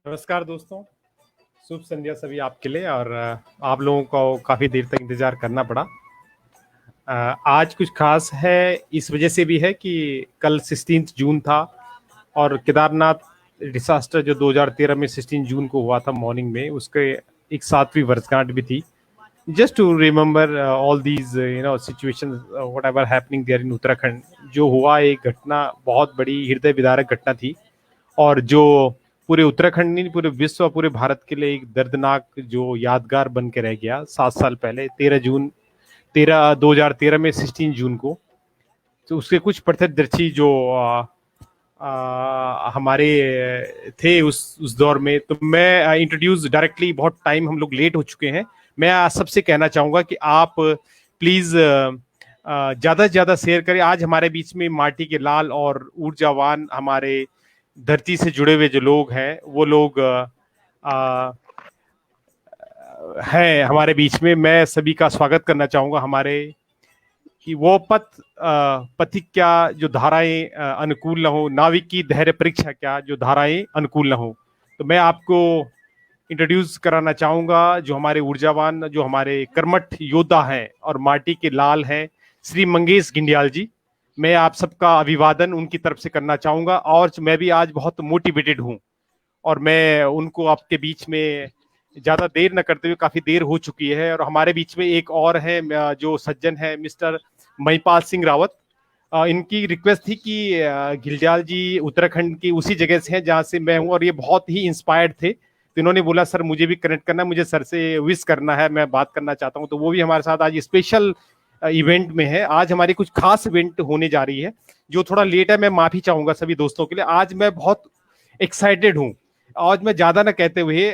नमस्कार दोस्तों। शुभ संध्या सभी आपके लिए। और आप लोगों को काफ़ी देर तक इंतज़ार करना पड़ा। आज कुछ खास है, इस वजह से भी है कि कल 16 जून था और केदारनाथ डिसास्टर जो 2013 में 16 जून को हुआ था मॉर्निंग में, उसके एक 7वीं वर्षगांठ भी थी। Just to remember all these situation whatever happening there in Uttarakhand. जो हुआ एक घटना बहुत बड़ी हृदय विदारक घटना थी, और जो पूरे उत्तराखंड नहीं, पूरे विश्व, पूरे भारत के लिए एक दर्दनाक जो यादगार बन के रह गया। 7 साल पहले 2013 में 16 जून को, तो उसके कुछ प्रत्यक्षदर्शी जो हमारे थे उस दौर में। तो मैं इंट्रोड्यूस डायरेक्टली, बहुत टाइम हम लोग लेट हो चुके हैं। मैं आज सबसे कहना चाहूंगा कि आप प्लीज ज्यादा से ज्यादा शेयर करें। आज हमारे बीच में माटी के लाल और ऊर्जावान, हमारे धरती से जुड़े हुए जो लोग हैं, वो लोग हैं हमारे बीच में। मैं सभी का स्वागत करना चाहूंगा। हमारे कि वो पथिक क्या जो धाराएं अनुकूल न हो, नाविक की धैर्य परीक्षा क्या जो धाराएं अनुकूल न हो। तो मैं आपको इंट्रोड्यूस कराना चाहूंगा जो हमारे ऊर्जावान, जो हमारे कर्मठ योद्धा हैं और माटी के लाल हैं, श्री मंगेश घिंडियाल जी। मैं आप सबका अभिवादन उनकी तरफ से करना चाहूंगा। और मैं भी आज बहुत मोटिवेटेड हूँ, और मैं उनको आपके बीच में ज्यादा देर न करते हुए, काफी देर हो चुकी है। और हमारे बीच में एक और है जो सज्जन है, मिस्टर महिपाल सिंह रावत। इनकी रिक्वेस्ट थी कि घिलजाल जी उत्तराखंड की उसी जगह से हैं जहाँ से मैं हूँ, और ये बहुत ही इंस्पायर्ड थे। तो इन्होंने बोला सर मुझे भी कनेक्ट करना है, मुझे सर से विश करना है, मैं बात करना चाहता हूँ। तो वो भी हमारे साथ आज स्पेशल इवेंट में है। आज हमारी कुछ खास इवेंट होने जा रही है जो थोड़ा लेट है। मैं माफी चाहूंगा सभी दोस्तों के लिए। आज मैं बहुत एक्साइटेड हूँ। आज मैं ज्यादा ना कहते हुए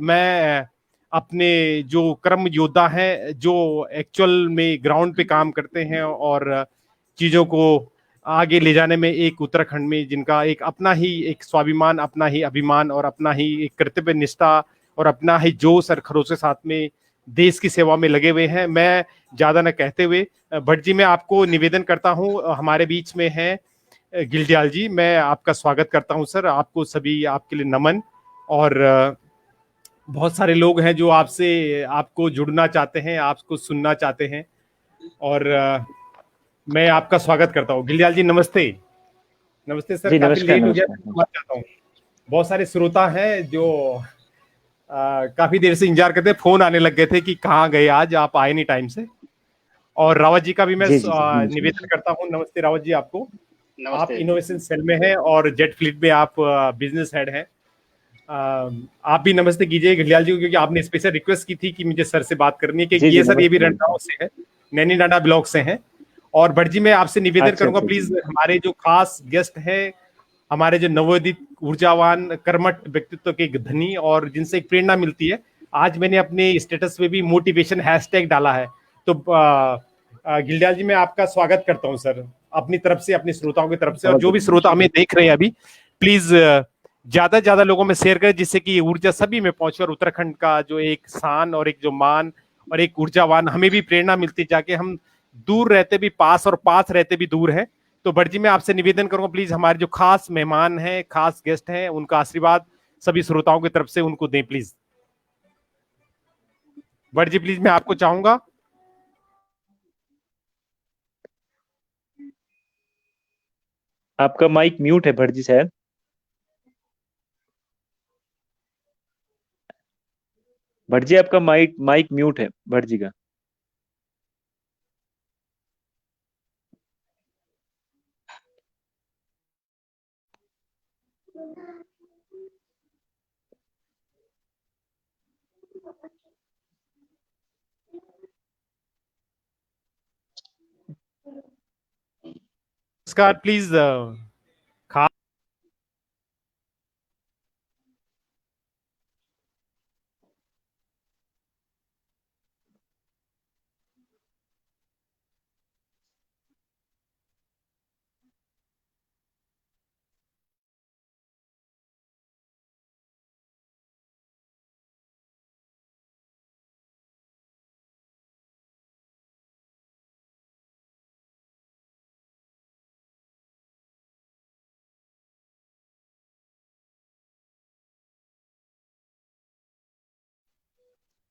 मैं अपने जो कर्म योद्धा हैं, जो एक्चुअल में ग्राउंड पे काम करते हैं और चीजों को आगे ले जाने में, एक उत्तराखंड में जिनका एक अपना ही एक स्वाभिमान, अपना ही अभिमान और अपना ही एक कर्तव्य निष्ठा और अपना ही जोश और खरोश के साथ में देश की सेवा में लगे हुए हैं, मैं ज्यादा न कहते हुए भट्ट जी, मैं आपको निवेदन करता हूं। हमारे बीच में है गिलडियाल जी, मैं आपका स्वागत करता हूं सर। आपको सभी, आपके लिए नमन। और बहुत सारे लोग हैं जो आपसे, आपको जुड़ना चाहते हैं, आपको सुनना चाहते हैं। और मैं आपका स्वागत करता हूँ। गिलडियाल जी नमस्ते। नमस्ते सर, जी काफी नमस्कार लेट हो गया, नमस्कार मैं माफ चाहता हूँ। बहुत सारे श्रोता हैं जो काफी देर से इंतजार करते, फोन आने लग गए थे कि कहाँ गए, आज आप आए नहीं टाइम से। और रावत जी का भी मैं जी जी जी नमस्कार निवेदन करता हूँ। नमस्ते रावत जी आपको। आप नमस्ते। इनोवेशन सेल में हैं और जेट फ्लीट में आप बिजनेस हेड हैं। आप भी नमस्ते कीजिए घड़ियाल जी को, क्योंकि आपने स्पेशल रिक्वेस्ट की थी कि मुझे सर से बात करनी है, जी कि जी ये सर ये भी नमस्कार रंडगांव नमस्कार। से है, नैनी डांडा ब्लॉक से हैं। और भट्ट जी मैं आपसे निवेदन अच्छा करूंगा, अच्छा प्लीज जी हमारे जो खास गेस्ट हैं, हमारे जो नवोदित ऊर्जावान कर्मठ व्यक्तित्व के धनी और जिनसे एक प्रेरणा मिलती है। आज मैंने अपने स्टेटस पे भी मोटिवेशन हैशटैग डाला है। तो गिलडियाल जी मैं आपका स्वागत करता हूं सर, अपनी तरफ से, अपने श्रोताओं की तरफ से। और बहुत जो भी बहुत श्रोता हमें देख रहे हैं अभी, प्लीज ज्यादा से ज्यादा लोगों में शेयर करें, जिससे कि ये ऊर्जा सभी में पहुंचे और उत्तराखंड का जो एक शान और एक जो मान और एक ऊर्जावान, हमें भी प्रेरणा मिलती जाके हम दूर रहते भी पास और पास रहते भी दूर हैं। तो भट्ट जी मैं आपसे निवेदन करूंगा, प्लीज हमारे जो खास मेहमान हैं, खास गेस्ट हैं, उनका आशीर्वाद सभी श्रोताओं की तरफ से उनको दें प्लीज। भट्ट जी प्लीज, मैं आपको चाहूंगा। आपका माइक म्यूट है भट जी शायद। भट जी आपका माइक माइक म्यूट है भट जी का। नमस्कार प्लीज।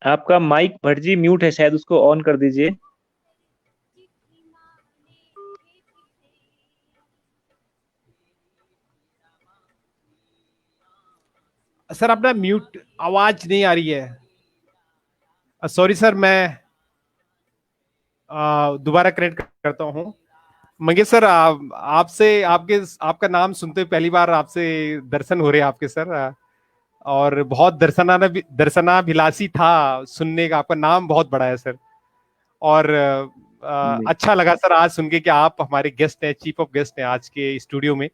आपका माइक भट्ट जी म्यूट है, शायद उसको ऑन कर दीजिए। सर अपना म्यूट, आवाज नहीं आ रही है। सॉरी सर, मैं दोबारा कनेक्ट करता हूँ। मंगेश सर, आपसे आपके आपका नाम सुनते पहली बार आपसे दर्शन हो रहे हैं आपके सर। और बहुत दर्शनाभिलाषी था सुनने का, आपका नाम बहुत बड़ा है सर। और नहीं, अच्छा लगा सर आज सुन के कि आप हमारे गेस्ट हैं, चीफ ऑफ गेस्ट हैं आज के स्टूडियो में।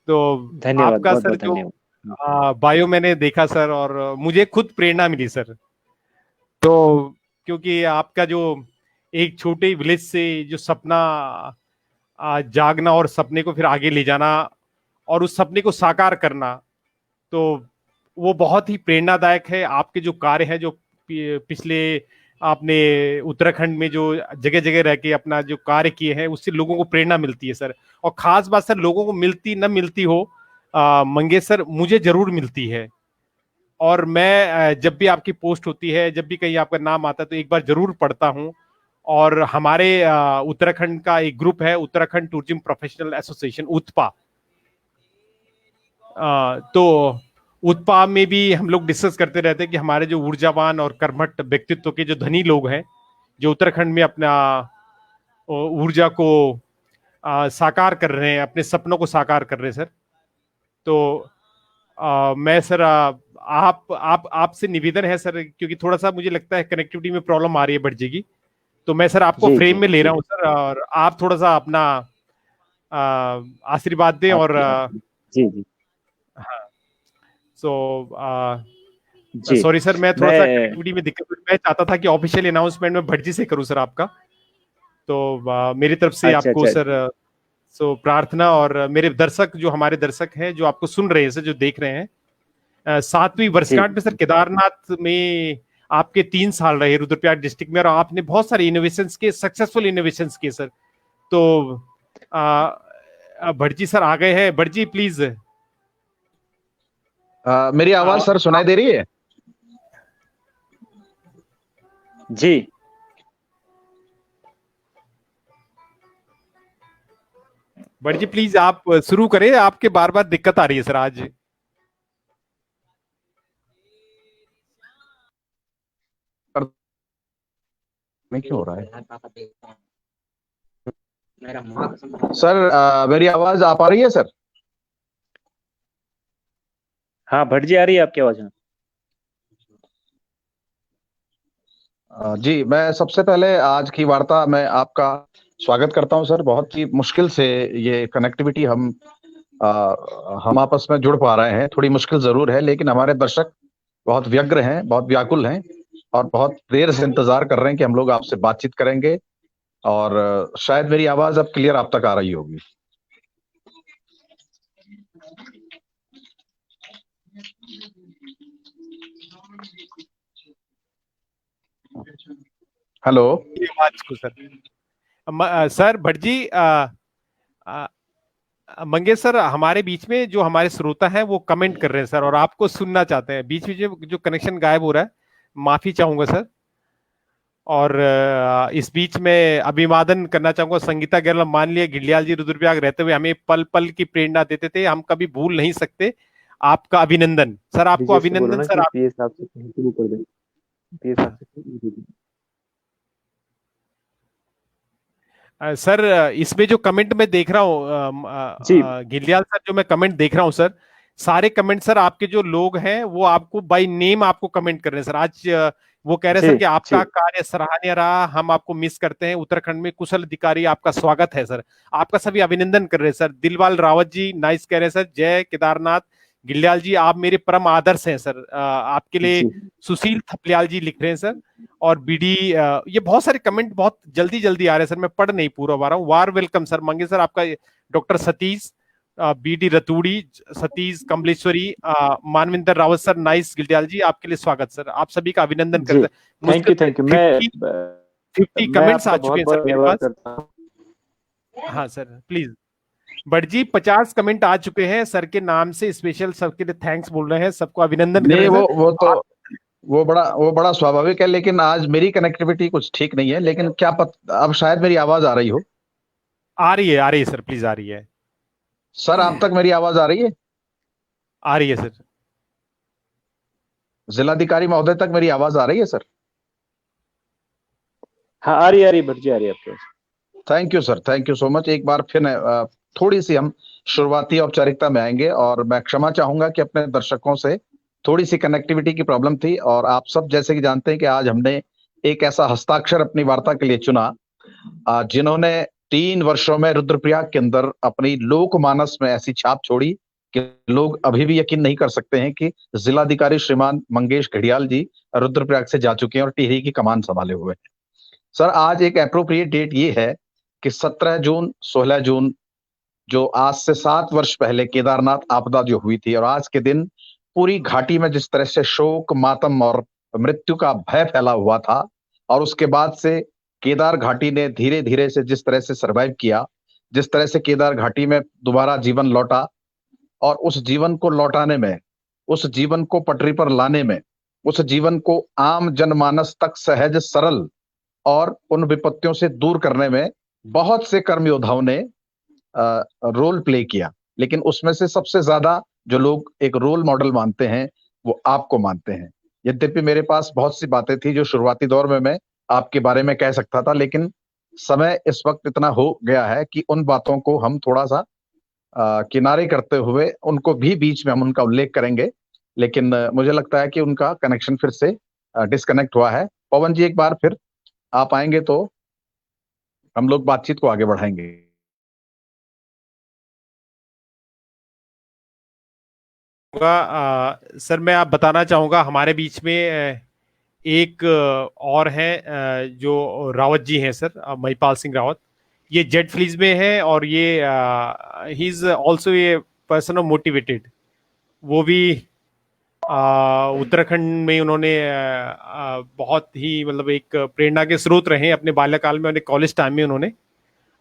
तो धन्यवाद, आपका बहुत सर बहुत जो धन्यवाद। बायो मैंने देखा सर, और मुझे खुद प्रेरणा मिली सर। तो क्योंकि आपका जो एक छोटे विलेज से जो सपना जागना और सपने को फिर आगे ले जाना और उस सपने को साकार करना, तो वो बहुत ही प्रेरणादायक है। आपके जो कार्य है, जो पिछले आपने उत्तराखंड में जो जगह जगह रह के अपना जो कार्य किए हैं, उससे लोगों को प्रेरणा मिलती है सर। और खास बात सर, लोगों को मिलती न मिलती हो, मंगेश सर, मुझे जरूर मिलती है। और मैं जब भी आपकी पोस्ट होती है, जब भी कहीं आपका नाम आता है, तो एक बार जरूर पढ़ता हूँ। और हमारे उत्तराखंड का एक ग्रुप है, उत्तराखंड टूरिज्म प्रोफेशनल एसोसिएशन, उत्पा। तो उत्पा में भी हम लोग डिस्कस करते रहते हैं कि हमारे जो ऊर्जावान और कर्मठ व्यक्तित्व के जो धनी लोग हैं, जो उत्तराखंड में अपना ऊर्जा को साकार कर रहे हैं, अपने सपनों को साकार कर रहे हैं सर। तो मैं सर, आप आपसे निवेदन है सर, क्योंकि थोड़ा सा मुझे लगता है कनेक्टिविटी में प्रॉब्लम आ रही है बढ़, तो मैं सर आपको जी फ्रेम जी में ले जी, रहा हूँ सर, और आप थोड़ा सा अपना आशीर्वाद दें। और आपकी जी जी हाँ, सो जी। सॉरी सर, मैं थोड़ा सा मैं कनेक्टिविटी में दिक्कत हुई। मैं चाहता था कि ऑफिशियल अनाउंसमेंट में भटजी से करूं सर आपका। तो मेरी तरफ से अच्छा आपको अच्छा। सर सो प्रार्थना, और मेरे दर्शक, जो हमारे दर्शक हैं, जो आपको सुन रहे हैं सर, जो देख रहे हैं, 7वीं जी वर्षगांठ में सर केदारनाथ में आपके 3 साल रहे रुद्रप्रयाग डिस्ट्रिक्ट में, और आपने बहुत सारे इनोवेशंस के, सक्सेसफुल इनोवेशंस किए सर। तो भटजी सर आ गए हैं। भटजी प्लीज। मेरी आवाज सर सुनाई दे रही है? जी। भटजी प्लीज आप शुरू करें, आपके बार बार दिक्कत आ रही है सर आज। में क्यों हो रहा है सर? मेरी आवाज आ पा रही है सर? हाँ भट्ट जी, आ रही है आपकी आवाज? जी, मैं सबसे पहले आज की वार्ता में आपका स्वागत करता हूं सर। बहुत ही मुश्किल से ये कनेक्टिविटी हम आपस में जुड़ पा रहे हैं। थोड़ी मुश्किल जरूर है, लेकिन हमारे दर्शक बहुत व्यग्र हैं, बहुत व्याकुल हैं, और बहुत देर से इंतजार कर रहे हैं कि हम लोग आपसे बातचीत करेंगे। और शायद मेरी आवाज अब क्लियर आप तक आ रही होगी। हेलो। ये आवाज को सर, सर भटजी, मंगेश सर, हमारे बीच में जो हमारे श्रोता हैं वो कमेंट कर रहे हैं सर, और आपको सुनना चाहते हैं। बीच में जो कनेक्शन गायब हो रहा है, माफी चाहूंगा सर। और इस बीच में अभिवादन करना चाहूंगा संगीता गैरला। मान लिया गिलियाल जी रुद्रप्रयाग रहते हुए हमें पल पल की प्रेरणा देते थे, हम कभी भूल नहीं सकते। आपका अभिनंदन सर, आपको विजय से बोलो अभिनंदन ना सर। कि पीए साहब से शुरू कर दें। पीए साहब से सर इसमें जो कमेंट मैं देख रहा हूँ, जी गिलियाल सर, जो मैं कमेंट देख रहा हूँ सर, सारे कमेंट सर, आपके जो लोग हैं वो आपको बाय नेम आपको कमेंट कर रहे हैं सर आज। वो कह रहे हैं जी सर कि आपका जी कार्य सराहनीय रहा, हम आपको मिस करते हैं, उत्तराखंड में कुशल अधिकारी, आपका स्वागत है सर। आपका सभी अभिनंदन कर रहे हैं सर। दिलवाल रावत जी नाइस कह रहे हैं सर, जय केदारनाथ। गिलियाल जी आप मेरे परम आदर्श हैं सर, आपके लिए जी। सुशील थपलियाल जी लिख रहे हैं सर। और बीडी, ये बहुत सारे कमेंट बहुत जल्दी जल्दी आ रहे हैं सर, मैं पढ़ नहीं पूरा पा रहा हूँ। वार वेलकम सर मंगे सर आपका। Doctor Satish, B D Raturi, Satish Kamleshwari, Manvinder Rawat sir, नाइस गिलदियाल जी, आपके लिए स्वागत सर। आप सभी का अभिनंदन जी करते हैं। मुझसे थैंक यू। 50 मैं कमेंट्स आपका आ बहुत चुके हैं बहुत सर मेरे धन्यवाद पास। करता हूँ। हाँ सर प्लीज। बट जी 50 कमेंट आ चुके हैं सर के नाम से, स्पेशल सबके लिए थैंक्स बोल रहे हैं, सबको अभिनंदन कर रहे नहीं, हैं वो सर। वो तो आप वो बड़ा स्वाभाविक है, लेकिन आज मेरी कनेक्टिविटी कुछ ठीक नहीं है। लेकिन अब शायद मेरी आवाज आ रही हो। आ रही है सर, प्लीज आ रही है। सर, आप तक मेरी आवाज आ रही है? आ रही है सर। जिलाधिकारी महोदय तक मेरी आवाज आ रही है सर? हाँ, आ रही भट्ट जी, आ रही है आपके पास। Thank you sir, thank you so much. एक बार फिर थोड़ी सी हम शुरुआती औपचारिकता में आएंगे, और मैं क्षमा चाहूंगा कि अपने दर्शकों से थोड़ी सी कनेक्टिविटी की प्रॉब्लम थी। और आप सब जैसे कि जानते हैं कि आज हमने एक ऐसा हस्ताक्षर अपनी वार्ता के लिए चुना जिन्होंने 3 वर्षों में रुद्रप्रयाग के अंदर अपनी लोकमानस में ऐसी छाप छोड़ी कि लोग अभी भी यकीन नहीं कर सकते हैं कि जिलाधिकारी श्रीमान मंगेश घड़ियाल जी रुद्रप्रयाग से जा चुके हैं और टिहरी की कमान संभाले हुए हैं। सर, आज एक एप्रोप्रिएट डेट ये है कि 17 जून, 16 जून, जो आज से 7 वर्ष पहले केदारनाथ आपदा जो हुई थी, और आज के दिन पूरी घाटी में जिस तरह से शोक, मातम और मृत्यु का भय फैला हुआ था, और उसके बाद से केदार घाटी ने धीरे धीरे से जिस तरह से सरवाइव किया, जिस तरह से केदार घाटी में दोबारा जीवन लौटा, और उस जीवन को लौटाने में, उस जीवन को पटरी पर लाने में, उस जीवन को आम जनमानस तक सहज, सरल और उन विपत्तियों से दूर करने में बहुत से कर्म योद्धाओं ने रोल प्ले किया। लेकिन उसमें से सबसे ज्यादा जो लोग एक रोल मॉडल मानते हैं, वो आपको मानते हैं। यद्यपि मेरे पास बहुत सी बातें थी जो शुरुआती दौर में मैं आपके बारे में कह सकता था, लेकिन समय इस वक्त इतना हो गया है कि उन बातों को हम थोड़ा सा किनारे करते हुए उनको भी बीच में हम उनका उल्लेख करेंगे। लेकिन मुझे लगता है कि उनका कनेक्शन फिर से डिस्कनेक्ट हुआ है। पवन जी, एक बार फिर आप आएंगे तो हम लोग बातचीत को आगे बढ़ाएंगे। सर, मैं आप बताना चाहूंगा हमारे बीच में एक और है जो रावत जी हैं सर, महिपाल सिंह रावत। ये जेट फ्लीज में है, और ये he is also a person of motivated. वो भी उत्तराखंड में उन्होंने बहुत ही मतलब एक प्रेरणा के स्रोत रहे हैं अपने बाल्यकाल में, उन्हें कॉलेज टाइम में उन्होंने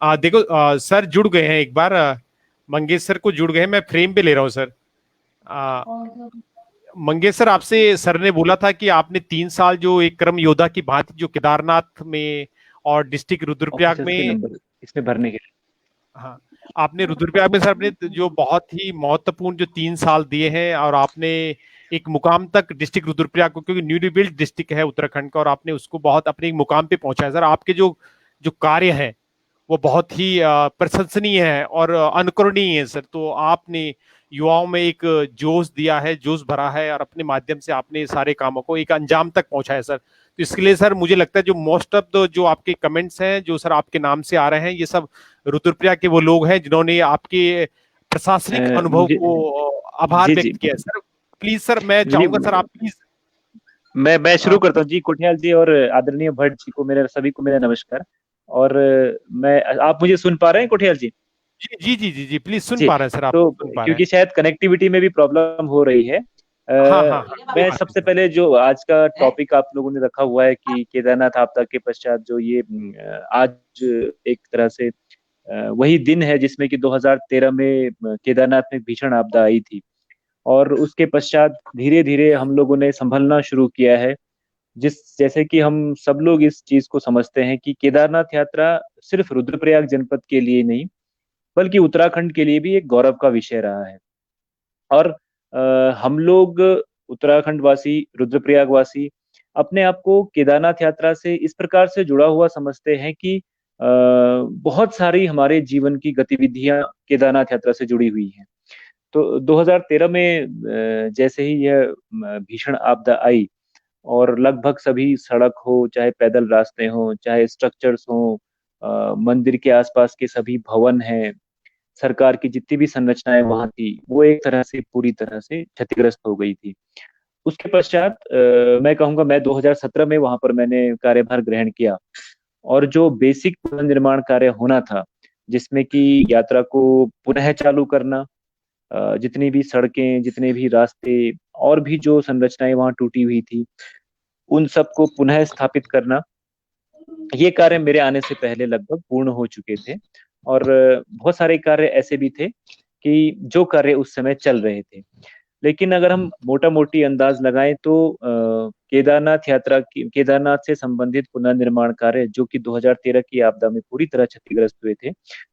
देखो सर जुड़ गए हैं एक बार, मंगेश सर को जुड़ गए हैं। मैं फ्रेम पे ले रहा हूँ सर। मंगेश सर, आपसे सर ने बोला था कि आपने 3 साल जो एक कर्म योद्धा की भांति जो केदारनाथ में और डिस्ट्रिक्ट रुद्रप्रयाग ऑफिसर्स के में, नंबर इसमें भरने के लिए। हाँ, आपने रुद्रप्रयाग में सर अपने जो बहुत ही महत्वपूर्ण जो 3 साल दिए हैं, और आपने एक मुकाम तक डिस्ट्रिक्ट रुद्रप्रयाग को, क्योंकि न्यू बिल्ड डिस्ट्रिक्ट है उत्तराखंड का, और आपने उसको बहुत अपने एक मुकाम पे पहुंचाया सर। आपके जो जो कार्य हैं वो बहुत ही प्रशंसनीय है और अनुकरणीय है सर। तो आपने युवाओं में एक जोश दिया है, जोश भरा है, और अपने माध्यम से आपने सारे कामों को एक अंजाम तक पहुंचाया सर। तो इसके लिए सर मुझे लगता है जो मोस्ट ऑफ द जो आपके कमेंट्स हैं जो सर आपके नाम से आ रहे हैं, ये सब रुद्रप्रयाग के वो लोग हैं जिन्होंने आपके प्रशासनिक अनुभव मुझे को आभार जी व्यक्त किया है सर। प्लीज सर, मैं जी चाहूंगा सर आप प्लीज। मैं शुरू करता हूँ जी। कोठियाल जी और आदरणीय भट्ट जी को मेरे सभी को मेरा नमस्कार। और मैं आप मुझे सुन पा रहे हैं कोठियाल जी? जी जी जी जी जी, प्लीज सुन जी। पा रहे हैं सर, आप तो सुन पा रहे हैं। क्योंकि शायद कनेक्टिविटी में भी प्रॉब्लम हो रही है, हाँ हाँ हाँ, कोई मैं बात नहीं सबसे सर। पहले जो आज का टॉपिक आप लोगों ने रखा हुआ है कि केदारनाथ आपदा के पश्चात जो ये आज एक तरह से वही दिन है जिसमें कि 2013 में केदारनाथ में भीषण आपदा आई थी, और उसके पश्चात धीरे धीरे हम लोगों ने संभलना शुरू किया है। जैसे कि हम सब लोग इस चीज को समझते हैं कि केदारनाथ यात्रा सिर्फ रुद्रप्रयाग जनपद के लिए नहीं बल्कि उत्तराखंड के लिए भी एक गौरव का विषय रहा है। और हम लोग उत्तराखंड वासी, रुद्रप्रयाग वासी अपने आप को केदारनाथ यात्रा से इस प्रकार से जुड़ा हुआ समझते हैं कि बहुत सारी हमारे जीवन की गतिविधियां केदारनाथ यात्रा से जुड़ी हुई हैं। तो 2013 में जैसे ही यह भीषण आपदा आई और लगभग सभी सड़क हो, चाहे पैदल रास्ते हो, चाहे स्ट्रक्चर्स हो, मंदिर के आसपास के सभी भवन हैं, सरकार की जितनी भी संरचनाएं वहां थी, वो एक तरह से पूरी तरह से क्षतिग्रस्त हो गई थी। उसके पश्चात मैं कहूंगा मैं 2017 में वहां पर मैंने कार्यभार ग्रहण किया, और जो बेसिक पुनर्निर्माण कार्य होना था, जिसमें कि यात्रा को पुनः चालू करना, जितनी भी सड़कें, जितने भी रास्ते और भी जो संरचनाएं वहां टूटी हुई थी, उन सबको पुनः स्थापित करना, ये कार्य मेरे आने से पहले लगभग पूर्ण हो चुके थे। और बहुत सारे कार्य ऐसे भी थे कि जो कार्य उस समय चल रहे थे। लेकिन अगर हम मोटा मोटी अंदाज लगाएं तो केदारनाथ से संबंधित पुनर्निर्माण कार्य जो कि 2013 की आपदा में पूरी तरह क्षतिग्रस्त हुए थे,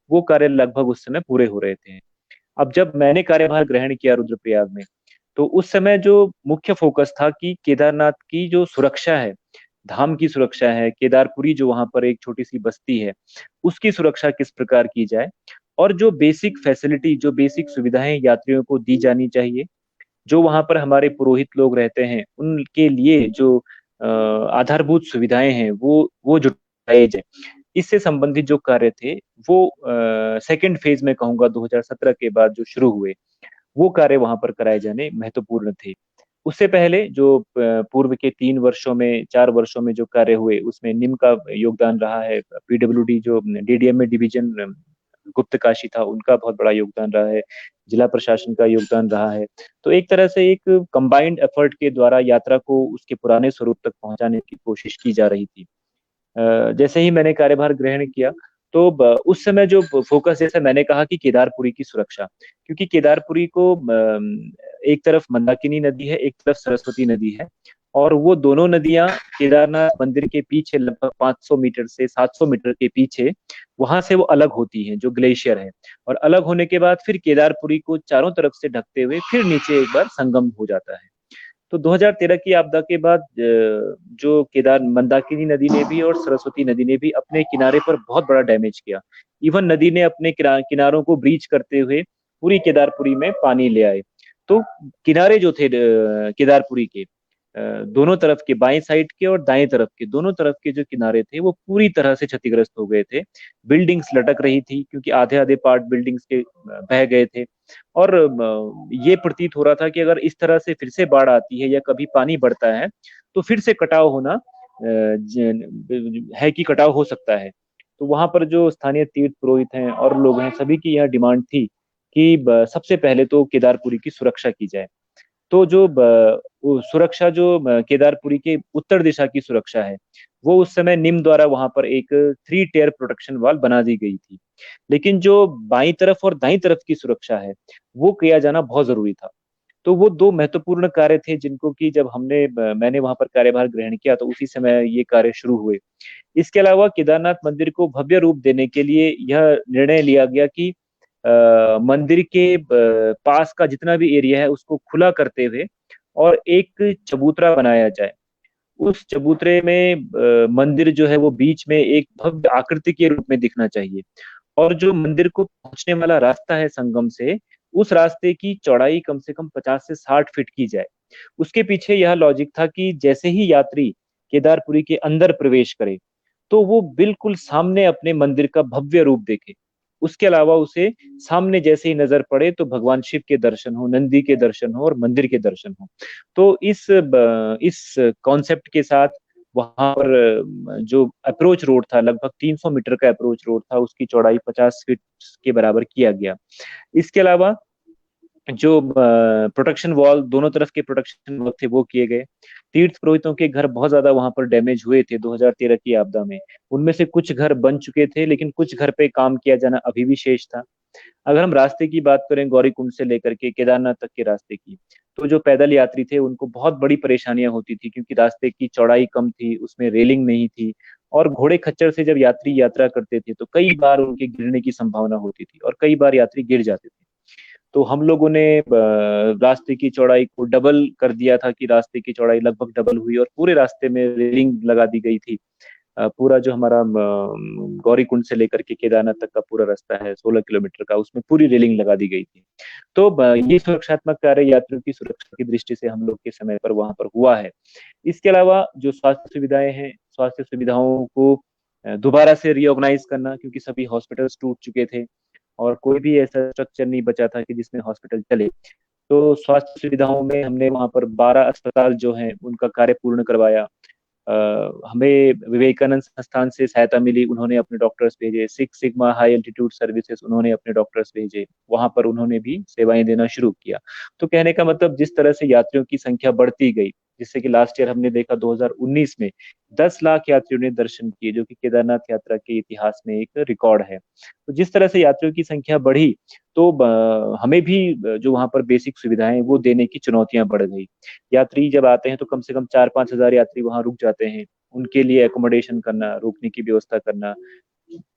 वो कार्य लगभग उस समय पूरे हो रहे थे। अब जब मैंने कार्यभार ग्रहण किया रुद्रप्रयाग में, तो उस समय जो मुख्य फोकस था कि केदारनाथ की जो सुरक्षा है, धाम की सुरक्षा है, केदारपुरी जो वहां पर एक छोटी सी बस्ती है, उसकी सुरक्षा किस प्रकार की जाए, और जो बेसिक फैसिलिटी, जो बेसिक सुविधाएं यात्रियों को दी जानी चाहिए, जो वहां पर हमारे पुरोहित लोग रहते हैं उनके लिए जो आधारभूत सुविधाएं हैं वो जुटाए जाए, इससे संबंधित जो कार्य थे वो सेकंड फेज में कहूंगा 2017 के बाद जो शुरू हुए, वो कार्य वहां पर कराए जाने महत्वपूर्ण थे। उससे पहले जो पूर्व के 3 वर्षों में 4 वर्षों में जो कार्य हुए, उसमें निम का योगदान रहा है, पीडब्ल्यूडी जो डीडीएम में डिवीजन गुप्तकाशी था उनका बहुत बड़ा योगदान रहा है, जिला प्रशासन का योगदान रहा है। तो एक तरह से एक कंबाइंड एफर्ट के द्वारा यात्रा को उसके पुराने स्वरूप तक पहुंचाने की कोशिश की जा रही थी। जैसे ही मैंने कार्यभार ग्रहण किया, तो उस समय जो फोकस, जैसे मैंने कहा कि केदारपुरी की सुरक्षा, क्योंकि केदारपुरी को एक तरफ मंदाकिनी नदी है, एक तरफ सरस्वती नदी है, और वो दोनों नदियां केदारनाथ मंदिर के पीछे लगभग 500 मीटर से 700 मीटर के पीछे वहां से वो अलग होती हैं, जो ग्लेशियर है, और अलग होने के बाद फिर केदारपुरी को चारों तरफ से ढकते हुए फिर नीचे एक बार संगम हो जाता है। तो 2013 की आपदा के बाद जो केदार मंदाकिनी नदी ने भी और सरस्वती नदी ने भी अपने किनारे पर बहुत बड़ा डैमेज किया। इवन नदी ने अपने किनारों को ब्रीच करते हुए पूरी केदारपुरी में पानी ले आए। तो किनारे जो थे केदारपुरी के, दोनों तरफ के, बाएं साइड के और दाएं तरफ के, दोनों तरफ के जो किनारे थे वो पूरी तरह से क्षतिग्रस्त हो गए थे। बिल्डिंग्स लटक रही थी क्योंकि आधे आधे पार्ट बिल्डिंग्स के बह गए थे, और ये प्रतीत हो रहा था कि अगर इस तरह से फिर से बाढ़ आती है या कभी पानी बढ़ता है तो फिर से कटाव होना है कि कटाव हो सकता है। तो वहां पर जो स्थानीय तीर्थ पुरोहित हैं और लोग हैं, सभी की यह डिमांड थी कि सबसे पहले तो केदारपुरी की सुरक्षा की जाए। तो जो सुरक्षा, जो केदारपुरी के उत्तर दिशा की सुरक्षा है, वो उस समय निम द्वारा वहां पर एक 3 टियर प्रोटेक्शन वॉल बना दी गई थी। लेकिन जो बाईं तरफ और दाईं तरफ की सुरक्षा है, वो किया जाना बहुत जरूरी था। तो वो दो महत्वपूर्ण कार्य थे जिनको कि जब मैंने वहां पर कार्यभार ग्रहण किया तो उसी समय ये कार्य शुरू हुए। इसके अलावा केदारनाथ मंदिर को भव्य रूप देने के लिए यह निर्णय लिया गया कि मंदिर के पास का जितना भी एरिया है उसको खुला करते हुए और एक चबूतरा बनाया जाए। उस चबूतरे में मंदिर जो है वो बीच में एक भव्य आकृति के रूप में दिखना चाहिए, और जो मंदिर को पहुंचने वाला रास्ता है संगम से, उस रास्ते की चौड़ाई कम से कम 50 से 60 फीट की जाए। उसके पीछे यह लॉजिक था कि जैसे ही यात्री केदारपुरी के अंदर प्रवेश करे तो वो बिल्कुल सामने अपने मंदिर का भव्य रूप देखे। उसके अलावा उसे सामने जैसे ही नजर पड़े तो भगवान शिव के दर्शन हो, नंदी के दर्शन हो और मंदिर के दर्शन हो। तो इस कॉन्सेप्ट के साथ वहां पर जो अप्रोच रोड था, लगभग 300 मीटर का अप्रोच रोड था, उसकी चौड़ाई 50 फीट के बराबर किया गया। इसके अलावा जो प्रोटेक्शन वॉल, दोनों तरफ के प्रोटेक्शन वॉल थे, वो किए गए। तीर्थ पुरोहितों के घर बहुत ज्यादा वहां पर डैमेज हुए थे 2013 की आपदा में। उनमें से कुछ घर बन चुके थे, लेकिन कुछ घर पे काम किया जाना अभी भी शेष था। अगर हम रास्ते की बात करें, गौरी कुंड से लेकर के केदारनाथ तक के रास्ते की, तो जो पैदल यात्री थे उनको बहुत बड़ी परेशानियां होती थी, क्योंकि रास्ते की चौड़ाई कम थी, उसमें रेलिंग नहीं थी, और घोड़े खच्चर से जब यात्री यात्रा करते थे तो कई बार उनके गिरने की संभावना होती थी और कई बार यात्री गिर जाते थे। तो हम लोगों ने रास्ते की चौड़ाई को डबल कर दिया था, कि रास्ते की चौड़ाई लगभग डबल हुई और पूरे रास्ते में रेलिंग लगा दी गई थी। पूरा जो हमारा गौरी कुंड से लेकर के केदारनाथ तक का पूरा रास्ता है 16 किलोमीटर का, उसमें पूरी रेलिंग लगा दी गई थी। तो ये सुरक्षात्मक कार्य यात्रियों की सुरक्षा की दृष्टि से हम लोग के समय पर वहां पर हुआ है। इसके अलावा जो स्वास्थ्य सुविधाएं हैं, स्वास्थ्य सुविधाओं को दोबारा से रीऑर्गेनाइज करना, क्योंकि सभी हॉस्पिटल्स टूट चुके थे और कोई भी ऐसा स्ट्रक्चर नहीं बचा था कि जिसमें हॉस्पिटल चले। तो स्वास्थ्य सुविधाओं में हमने वहां पर 12 अस्पताल जो हैं उनका कार्य पूर्ण करवाया। हमें विवेकानंद संस्थान से सहायता मिली, उन्होंने अपने डॉक्टर्स भेजे। Six sigma high altitude services, उन्होंने अपने डॉक्टर्स भेजे, वहां पर उन्होंने भी सेवाएं देना शुरू किया। तो कहने का मतलब, जिस तरह से यात्रियों की संख्या बढ़ती गई जिससे कि लास्ट ईयर हमने देखा 2019 में 10 लाख यात्रियों ने दर्शन किए, जो कि केदारनाथ यात्रा के इतिहास में एक रिकॉर्ड है। तो जिस तरह से यात्रियों की संख्या बढ़ी, तो हमें भी जो वहां पर बेसिक सुविधाएं हैं, वो देने की चुनौतियां बढ़ गई। यात्री जब आते हैं तो कम से कम 4-5 हजार यात्री वहां रुक जाते हैं। उनके लिए एकोमोडेशन करना, रुकने की व्यवस्था करना,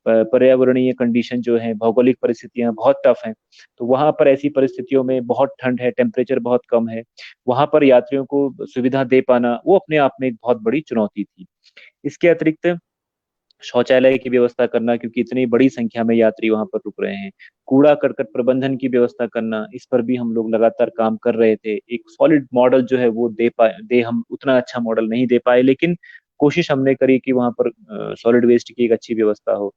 पर्यावरणीय कंडीशन जो है, भौगोलिक परिस्थितियां बहुत टफ हैं। तो वहां पर ऐसी परिस्थितियों में बहुत ठंड है, टेम्परेचर बहुत कम है, वहां पर यात्रियों को सुविधा दे पाना वो अपने आप में एक बहुत बड़ी चुनौती थी। इसके अतिरिक्त शौचालय की व्यवस्था करना, क्योंकि इतनी बड़ी संख्या में यात्री वहां पर रुक रहे हैं, कूड़ा करकट प्रबंधन की व्यवस्था करना, इस पर भी हम लोग लगातार काम कर रहे थे। एक सॉलिड मॉडल जो है वो दे हम उतना अच्छा मॉडल नहीं दे पाए, लेकिन कोशिश हमने करी कि वहां पर सॉलिड वेस्ट की एक अच्छी व्यवस्था हो।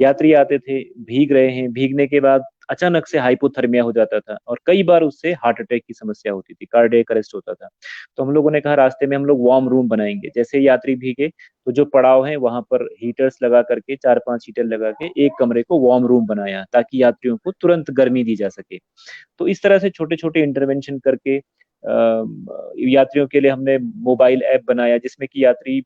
यात्री आते थे, भीग रहे हैं, भीगने के बाद अचानक से हाइपोथर्मिया हो जाता था और कई बार उससे हार्ट अटैक की समस्या होती थी, कार्डियक अरेस्ट होता था। तो हम लोगों ने कहा रास्ते में हम लोग वार्म रूम बनाएंगे। जैसे ही यात्री भीगे तो जो पड़ाव है वहां पर हीटर्स लगा करके, 4-5 हीटर लगा के एक कमरे को वार्म रूम बनाया, ताकि यात्रियों को तुरंत गर्मी दी जा सके। तो इस तरह से छोटे छोटे इंटरवेंशन करके यात्रियों के लिए हमने मोबाइल ऐप बनाया, जिसमें कि यात्री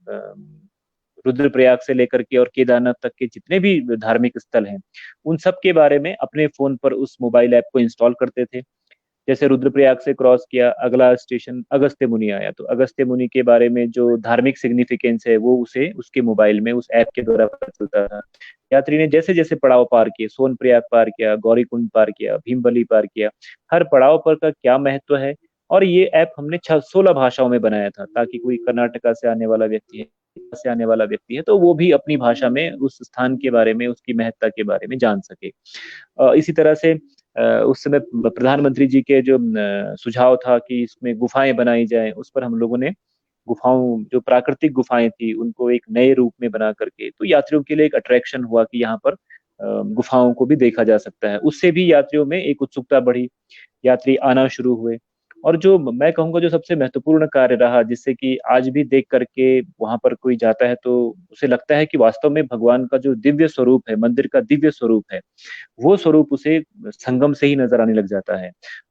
रुद्रप्रयाग से लेकर के और केदारनाथ तक के जितने भी धार्मिक स्थल हैं, उन सब के बारे में अपने फोन पर उस मोबाइल ऐप को इंस्टॉल करते थे। जैसे रुद्रप्रयाग से क्रॉस किया, अगला स्टेशन अगस्त्य मुनि आया, तो अगस्त्य मुनि के बारे में जो धार्मिक सिग्निफिकेंस है वो उसे उसके मोबाइल में उस ऐप के द्वारा पता चलता था। यात्री ने जैसे जैसे पड़ाव पार किए, सोनप्रयाग पार किया, गौरीकुंड पार किया, भीमबली पार किया, हर पड़ाव पर का क्या महत्व है। और ये ऐप हमने 16 भाषाओं में बनाया था, ताकि कोई कर्नाटका से आने वाला व्यक्ति है, तो वो भी अपनी भाषा में उस स्थान के बारे में, उसकी महत्ता के बारे में जान सके। इसी तरह से उस समय प्रधानमंत्री जी के जो सुझाव था कि इसमें गुफाएं बनाई जाएं, उस पर हम लोगों ने गुफाओं, जो प्राकृतिक गुफाएं थी, उनको एक नए रूप में बना करके, तो यात्रियों के लिए एक अट्रैक्शन हुआ कि यहाँ पर गुफाओं को भी देखा जा सकता है। उससे भी यात्रियों में एक उत्सुकता बढ़ी, यात्री आना शुरू हुए। और जो मैं कहूँगा जो सबसे महत्वपूर्ण कार्य रहा, जिससे कि आज भी देख करके वहां पर कोई जाता है तो उसे लगता है कि वास्तव में भगवान का जो दिव्य स्वरूप है, मंदिर का दिव्य स्वरूप है, वो स्वरूप उसे संगम से ही नजर आने लग जाता है।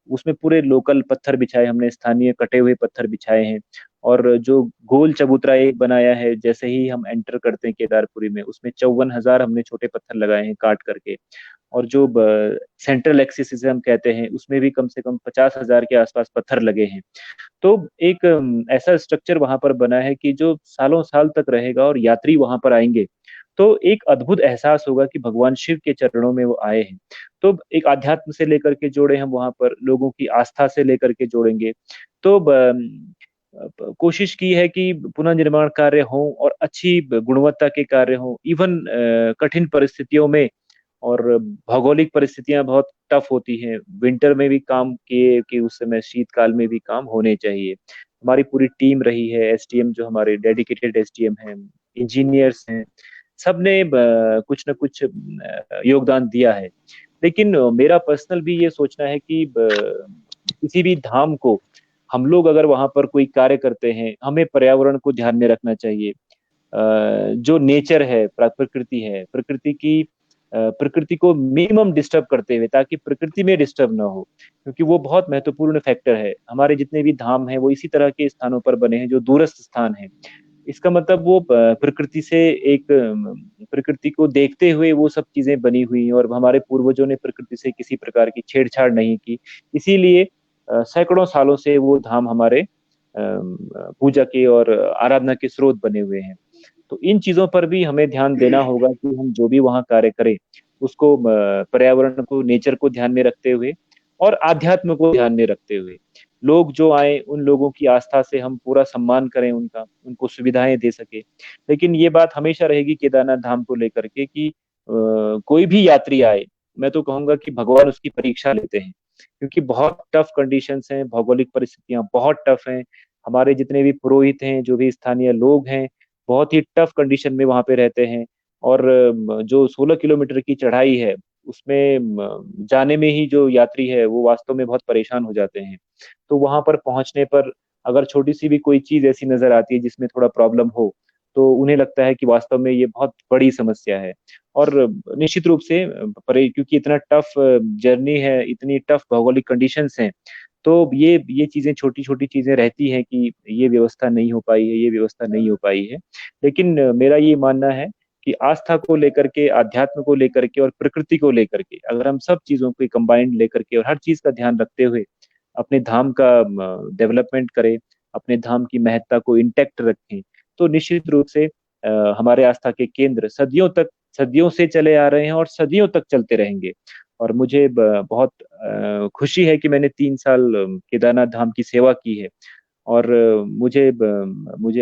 उसमें पूरे लोकल पत्थर बिछाए हमने, स्थानीय कटे हुए पत्थर बिछाए हैं, और जो गोल चबूतरा एक बनाया है, जैसे ही हम एंटर करते हैं केदारपुरी में, उसमें 54,000 हमने छोटे पत्थर लगाए हैं काट करके। और जो सेंट्रल एक्सिस जिसे हम कहते हैं, उसमें भी कम से कम 50,000 के आसपास पत्थर लगे हैं। तो एक ऐसा स्ट्रक्चर वहां पर बना है कि जो सालों साल तक रहेगा, और यात्री वहां पर आएंगे तो एक अद्भुत एहसास होगा कि भगवान शिव के चरणों में वो आए हैं। तो एक आध्यात्म से लेकर के जोड़े हम वहां पर, लोगों की आस्था से लेकर के जोड़ेंगे। तो कोशिश की है कि पुनर्निर्माण कार्य हो और अच्छी गुणवत्ता के कार्य हो, इवन कठिन परिस्थितियों में। और भौगोलिक परिस्थितियां बहुत टफ होती हैं, विंटर में भी काम किए कि उस समय शीतकाल में भी काम होने चाहिए। हमारी पूरी टीम रही है, एसटीएम जो हमारे डेडिकेटेड एसटीएम हैं, इंजीनियर्स हैं, सबने कुछ न कुछ योगदान दिया है। लेकिन मेरा पर्सनल भी ये सोचना है कि किसी भी धाम को हम लोग अगर वहां पर कोई कार्य करते हैं, हमें पर्यावरण को ध्यान में रखना चाहिए। जो नेचर है, प्रकृति है, प्रकृति को मिनिमम डिस्टर्ब करते हुए, ताकि प्रकृति में डिस्टर्ब ना हो, क्योंकि वो बहुत महत्वपूर्ण फैक्टर है। हमारे जितने भी धाम हैं वो इसी तरह के स्थानों पर बने हैं जो दूरस्थ स्थान हैं। इसका मतलब वो प्रकृति से एक प्रकृति को देखते हुए वो सब चीजें बनी हुई हैं, और हमारे पूर्वजों ने प्रकृति से किसी प्रकार की छेड़छाड़ नहीं की। इसीलिए सैकड़ों सालों से वो धाम हमारे पूजा के और आराधना के स्रोत बने हुए हैं। तो इन चीजों पर भी हमें ध्यान देना होगा कि हम जो भी वहाँ कार्य करें, उसको पर्यावरण को, नेचर को ध्यान में रखते हुए और आध्यात्म को ध्यान में रखते हुए, लोग जो आए उन लोगों की आस्था से हम पूरा सम्मान करें, उनका, उनको सुविधाएं दे सके। लेकिन ये बात हमेशा रहेगी केदारनाथ धाम को लेकर के कि कोई भी यात्री आए, मैं तो कहूंगा कि भगवान उसकी परीक्षा लेते हैं, क्योंकि बहुत टफ कंडीशंस हैं, भौगोलिक परिस्थितियां बहुत टफ हैं। हमारे जितने भी पुरोहित हैं, जो भी स्थानीय लोग हैं, बहुत ही टफ कंडीशन में वहां पे रहते हैं। और जो 16 किलोमीटर की चढ़ाई है, उसमें जाने में ही जो यात्री है वो वास्तव में बहुत परेशान हो जाते हैं। तो वहां पर पहुंचने पर अगर छोटी सी भी कोई चीज ऐसी नजर आती है जिसमें थोड़ा प्रॉब्लम हो, तो उन्हें लगता है कि वास्तव में ये बहुत बड़ी समस्या है। और निश्चित रूप से क्योंकि इतना टफ जर्नी है, इतनी टफ भौगोलिक कंडीशंस हैं, तो ये चीजें, छोटी छोटी चीजें रहती हैं कि ये व्यवस्था नहीं हो पाई है, ये व्यवस्था नहीं हो पाई है। लेकिन मेरा ये मानना है कि आस्था को लेकर के, आध्यात्म को लेकर के और प्रकृति को लेकर के अगर हम सब चीजों को कंबाइंड लेकर के और हर चीज का ध्यान रखते हुए अपने धाम का डेवलपमेंट करें, अपने धाम की महत्ता को इंटैक्ट रखें, तो निश्चित रूप से हमारे आस्था के केंद्र सदियों से चले आ रहे हैं और सदियों तक चलते रहेंगे। और मुझे बहुत खुशी है कि मैंने 3 साल केदारनाथ धाम की सेवा की है। और मुझे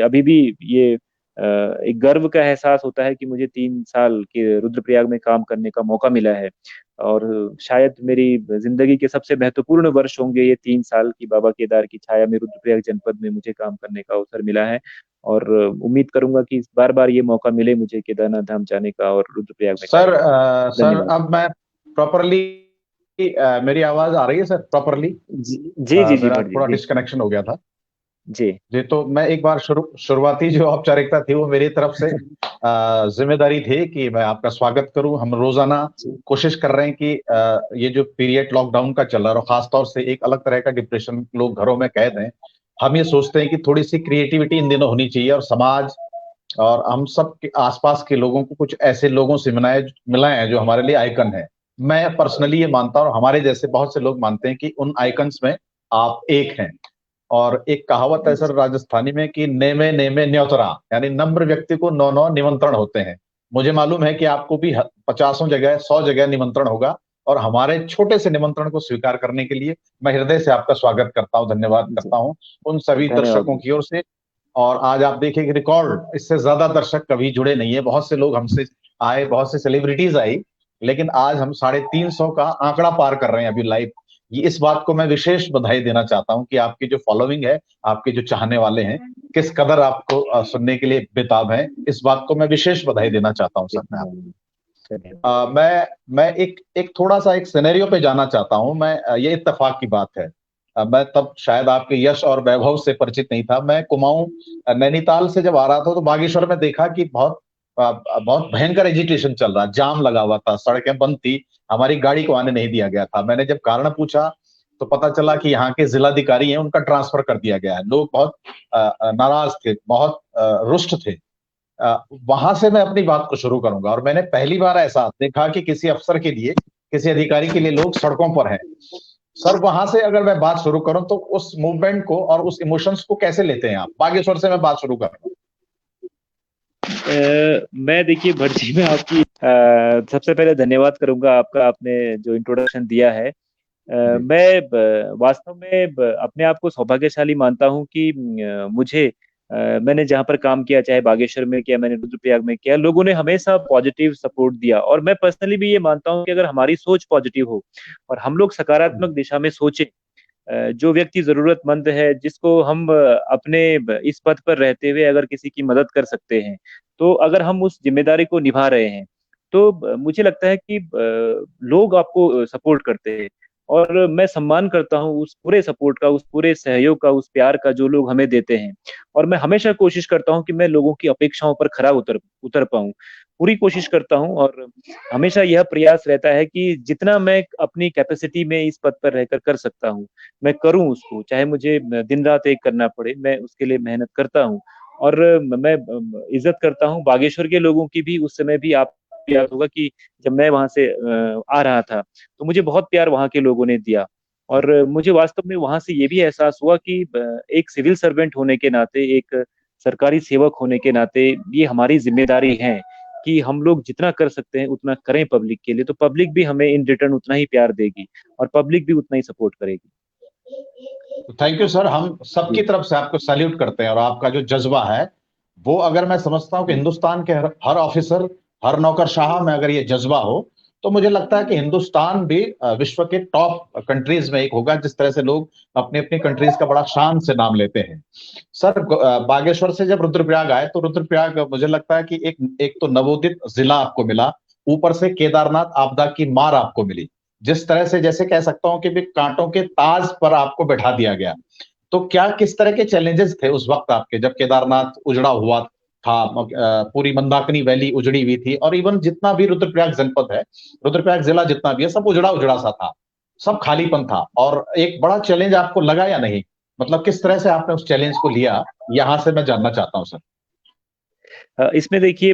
अभी भी ये एक गर्व का एहसास होता है कि मुझे 3 साल के रुद्रप्रयाग में काम करने का मौका मिला है। और शायद मेरी जिंदगी के सबसे महत्वपूर्ण वर्ष होंगे ये 3 साल की बाबा केदार की छाया में रुद्रप्रयाग जनपद में मुझे काम करने का अवसर मिला है। और उम्मीद करूंगा कि बार बार ये मौका मिले मुझे केदारनाथ धाम जाने का और रुद्रप्रयाग में सर सर धन्यवाद। अब मैं प्रॉपरली, मेरी आवाज आ रही है सर प्रॉपरली? जी जी जी जी मेरा भट्ट जी, थोड़ा जी डिस्कनेक्शन हो गया था जी जी। तो मैं एक बार शुरुआती जो औपचारिकता थी वो मेरी तरफ से जिम्मेदारी थी कि मैं आपका स्वागत करूं। हम रोजाना जी कोशिश कर रहे हैं कि ये जो पीरियड लॉकडाउन का चल रहा है और खासतौर से एक अलग तरह का डिप्रेशन, लोग घरों में कैद हैं, हम ये सोचते हैं कि थोड़ी सी क्रिएटिविटी इन दिनों होनी चाहिए और समाज और हम सब के आसपास के लोगों को कुछ ऐसे लोगों से मिलाएं जो हमारे लिए आइकन है। मैं पर्सनली ये मानता हूँ और हमारे जैसे बहुत से लोग मानते हैं कि उन आइकन्स में आप एक हैं। और एक कहावत है सर राजस्थानी में कि नेमे नेमे न्योतरा, यानी नम्र व्यक्ति को 9 निमंत्रण होते हैं। मुझे मालूम है कि आपको भी 50 जगह 100 जगह निमंत्रण होगा और हमारे छोटे से निमंत्रण को स्वीकार करने के लिए मैं हृदय से आपका स्वागत करता हूँ, धन्यवाद जी। करता हूँ उन सभी दर्शकों धन्यवाद। की ओर से। और आज आप देखिए कि रिकॉर्ड, इससे ज्यादा दर्शक कभी जुड़े नहीं है। बहुत से लोग हमसे आए, बहुत से सेलिब्रिटीज आई, लेकिन आज हम 350 का आंकड़ा पार कर रहे हैं अभी लाइव। ये इस बात को मैं विशेष बधाई देना चाहता हूं कि आपकी जो फॉलोइंग है, आपके जो चाहने वाले हैं, किस कदर आपको सुनने के लिए बेताब हैं, इस बात को मैं विशेष बधाई देना चाहता हूं सर। मैं मैं एक थोड़ा सा एक सिनेरियो पे जाना चाहता हूं। ये इत्तेफाक की बात है, मैं तब शायद आपके यश और वैभव से परिचित नहीं था। मैं कुमाऊं नैनीताल से जब आ रहा था तो बागेश्वर में देखा कि बहुत भयंकर एजिटेशन चल रहा, जाम लगा हुआ था, सड़कें बंद थी, हमारी गाड़ी को आने नहीं दिया गया था। मैंने जब कारण पूछा तो पता चला कि यहाँ के जिलाधिकारी हैं, उनका ट्रांसफर कर दिया गया है। लोग बहुत नाराज थे, बहुत रुष्ट थे। वहां से मैं अपनी बात को शुरू करूंगा। और मैंने पहली बार ऐसा देखा कि किसी अफसर के लिए, किसी अधिकारी के लिए लोग सड़कों पर हैं। सर वहां से अगर मैं बात शुरू करूं तो उस मूवमेंट को और उस इमोशंस को कैसे लेते हैं आप? बागेश्वर से मैं बात शुरू करूंगा। मैं देखिए भट्ट जी, मैं आपकी सबसे पहले धन्यवाद करूंगा आपका, आपने जो इंट्रोडक्शन दिया है। मैं वास्तव में अपने आप को सौभाग्यशाली मानता हूं कि मैंने जहां पर काम किया, चाहे बागेश्वर में किया, मैंने रुद्रप्रयाग में किया, लोगों ने हमेशा पॉजिटिव सपोर्ट दिया। और मैं पर्सनली भी ये मानता हूं कि अगर हमारी सोच पॉजिटिव हो और हम लोग सकारात्मक दिशा में सोचें, जो व्यक्ति जरूरतमंद है, जिसको हम अपने इस पथ पर रहते हुए अगर किसी की मदद कर सकते हैं, तो अगर हम उस जिम्मेदारी को निभा रहे हैं, तो मुझे लगता है कि लोग आपको सपोर्ट करते हैं। और मैं सम्मान करता हूँ उस पूरे सपोर्ट का, उस पूरे सहयोग का, उस प्यार का जो लोग हमें देते हैं। और मैं हमेशा कोशिश करता हूँ कि मैं लोगों की अपेक्षाओं पर खरा उतर उतर पाऊं, पूरी कोशिश करता हूँ। और हमेशा यह प्रयास रहता है कि जितना मैं अपनी कैपेसिटी में इस पद पर रहकर कर सकता हूँ, मैं करूं उसको, चाहे मुझे दिन रात एक करना पड़े, मैं उसके लिए मेहनत करता हूँ। और मैं इज्जत करता हूँ बागेश्वर के लोगों की भी। उस समय भी आप याद होगा कि जब मैं वहां से आ रहा था, तो मुझे बहुत प्यार वहां के लोगों ने दिया। और मुझे वास्तव में वहां से ये भी एहसास हुआ कि एक सिविल सर्वेंट होने के नाते, एक सरकारी सेवक होने के नाते, ये हमारी जिम्मेदारी है कि हम लोग जितना कर सकते हैं उतना करें पब्लिक के लिए, तो पब्लिक भी हमें इन रिटर्न उतना ही प्यार देगी और पब्लिक भी उतना ही सपोर्ट करेगी। थैंक यू सर, हम सबकी तरफ से आपको सैल्यूट करते हैं। और आपका जो जज्बा है वो, अगर मैं समझता हूं कि हिंदुस्तान के हर ऑफिसर, हर नौकरशाह में अगर ये जज्बा हो, तो मुझे लगता है कि हिंदुस्तान भी विश्व के टॉप कंट्रीज में एक होगा, जिस तरह से लोग अपनी अपनी कंट्रीज का बड़ा शान से नाम लेते हैं। सर बागेश्वर से जब रुद्रप्रयाग आए तो रुद्रप्रयाग मुझे लगता है कि एक तो नवोदित जिला आपको मिला, ऊपर से केदारनाथ आपदा की मार आपको मिली। जिस तरह से, जैसे कह सकता हूं कि भी कांटों के ताज पर आपको बैठा दिया गया। तो क्या किस तरह के चैलेंजेस थे उस वक्त आपके, जब केदारनाथ उजड़ा हुआ था, पूरी मंदाकिनी वैली उजड़ी हुई थी, और इवन जितना भी रुद्रप्रयाग जनपद है, रुद्रप्रयाग जिला जितना भी है, सब उजड़ा उजड़ा सा था। सब खालीपन था, और एक बड़ा चैलेंज आपको लगा या नहीं? मतलब किस तरह से आपने उस चैलेंज को लिया, यहाँ से मैं जानना चाहता हूँ सर। इसमें देखिए,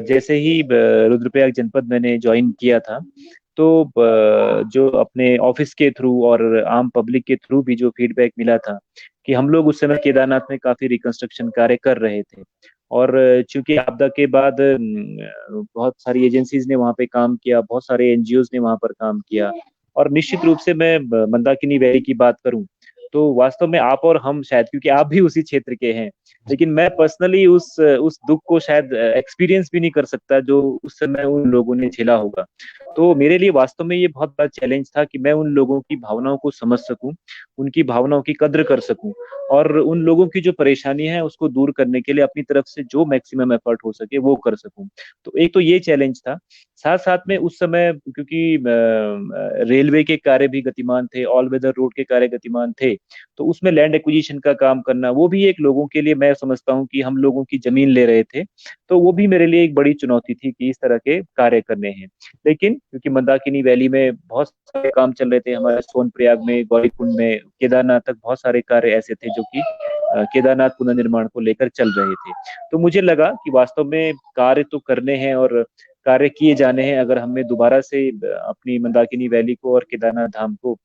जैसे ही रुद्रप्रयाग जनपद मैंने ज्वाइन किया था, तो जो अपने ऑफिस के थ्रू और आम पब्लिक के थ्रू भी जो फीडबैक मिला था कि हम लोग उस समय केदारनाथ में काफी रिकंस्ट्रक्शन कार्य कर रहे थे। और चूंकि आपदा के बाद बहुत सारी एजेंसीज ने वहाँ पे काम किया, बहुत सारे एनजीओज ने वहाँ पर काम किया। और निश्चित रूप से मैं मंदाकिनी वैली की बात करूं तो वास्तव में आप और हम शायद, क्योंकि आप भी उसी क्षेत्र के हैं, लेकिन मैं पर्सनली उस दुख को शायद एक्सपीरियंस भी नहीं कर सकता जो उस समय उन लोगों ने झेला होगा। तो मेरे लिए वास्तव में ये बहुत बड़ा चैलेंज था कि मैं उन लोगों की भावनाओं को समझ सकूं, उनकी भावनाओं की कद्र कर सकूं, और उन लोगों की जो परेशानी है उसको दूर करने के लिए अपनी तरफ से जो मैक्सिमम एफर्ट हो सके वो कर सकूं। तो एक तो ये चैलेंज था। साथ साथ में उस समय क्योंकि रेलवे के कार्य भी गतिमान थे, ऑल वेदर रोड के कार्य गतिमान थे, तो उसमें लैंड एक्विजिशन का काम करना वो भी एक लोगों के लिए, मैं समझता हूँ कि हम लोगों की जमीन ले रहे थे, तो वो भी मेरे लिए एक बड़ी चुनौती थी कि इस तरह के कार्य करने हैं। लेकिन क्योंकि मंदाकिनी वैली में बहुत सारे काम चल रहे थे, हमारे सोनप्रयाग में, गौरीकुंड में, केदारनाथ तक बहुत सारे कार्य ऐसे थे जो कि केदारनाथ पुनर्निर्माण को लेकर चल रहे थे। तो मुझे लगा कि वास्तव में कार्य तो करने हैं और कार्य किए जाने हैं। अगर हमें दोबारा से अपनी मंदाकिनी वैली को और केदारनाथ धाम को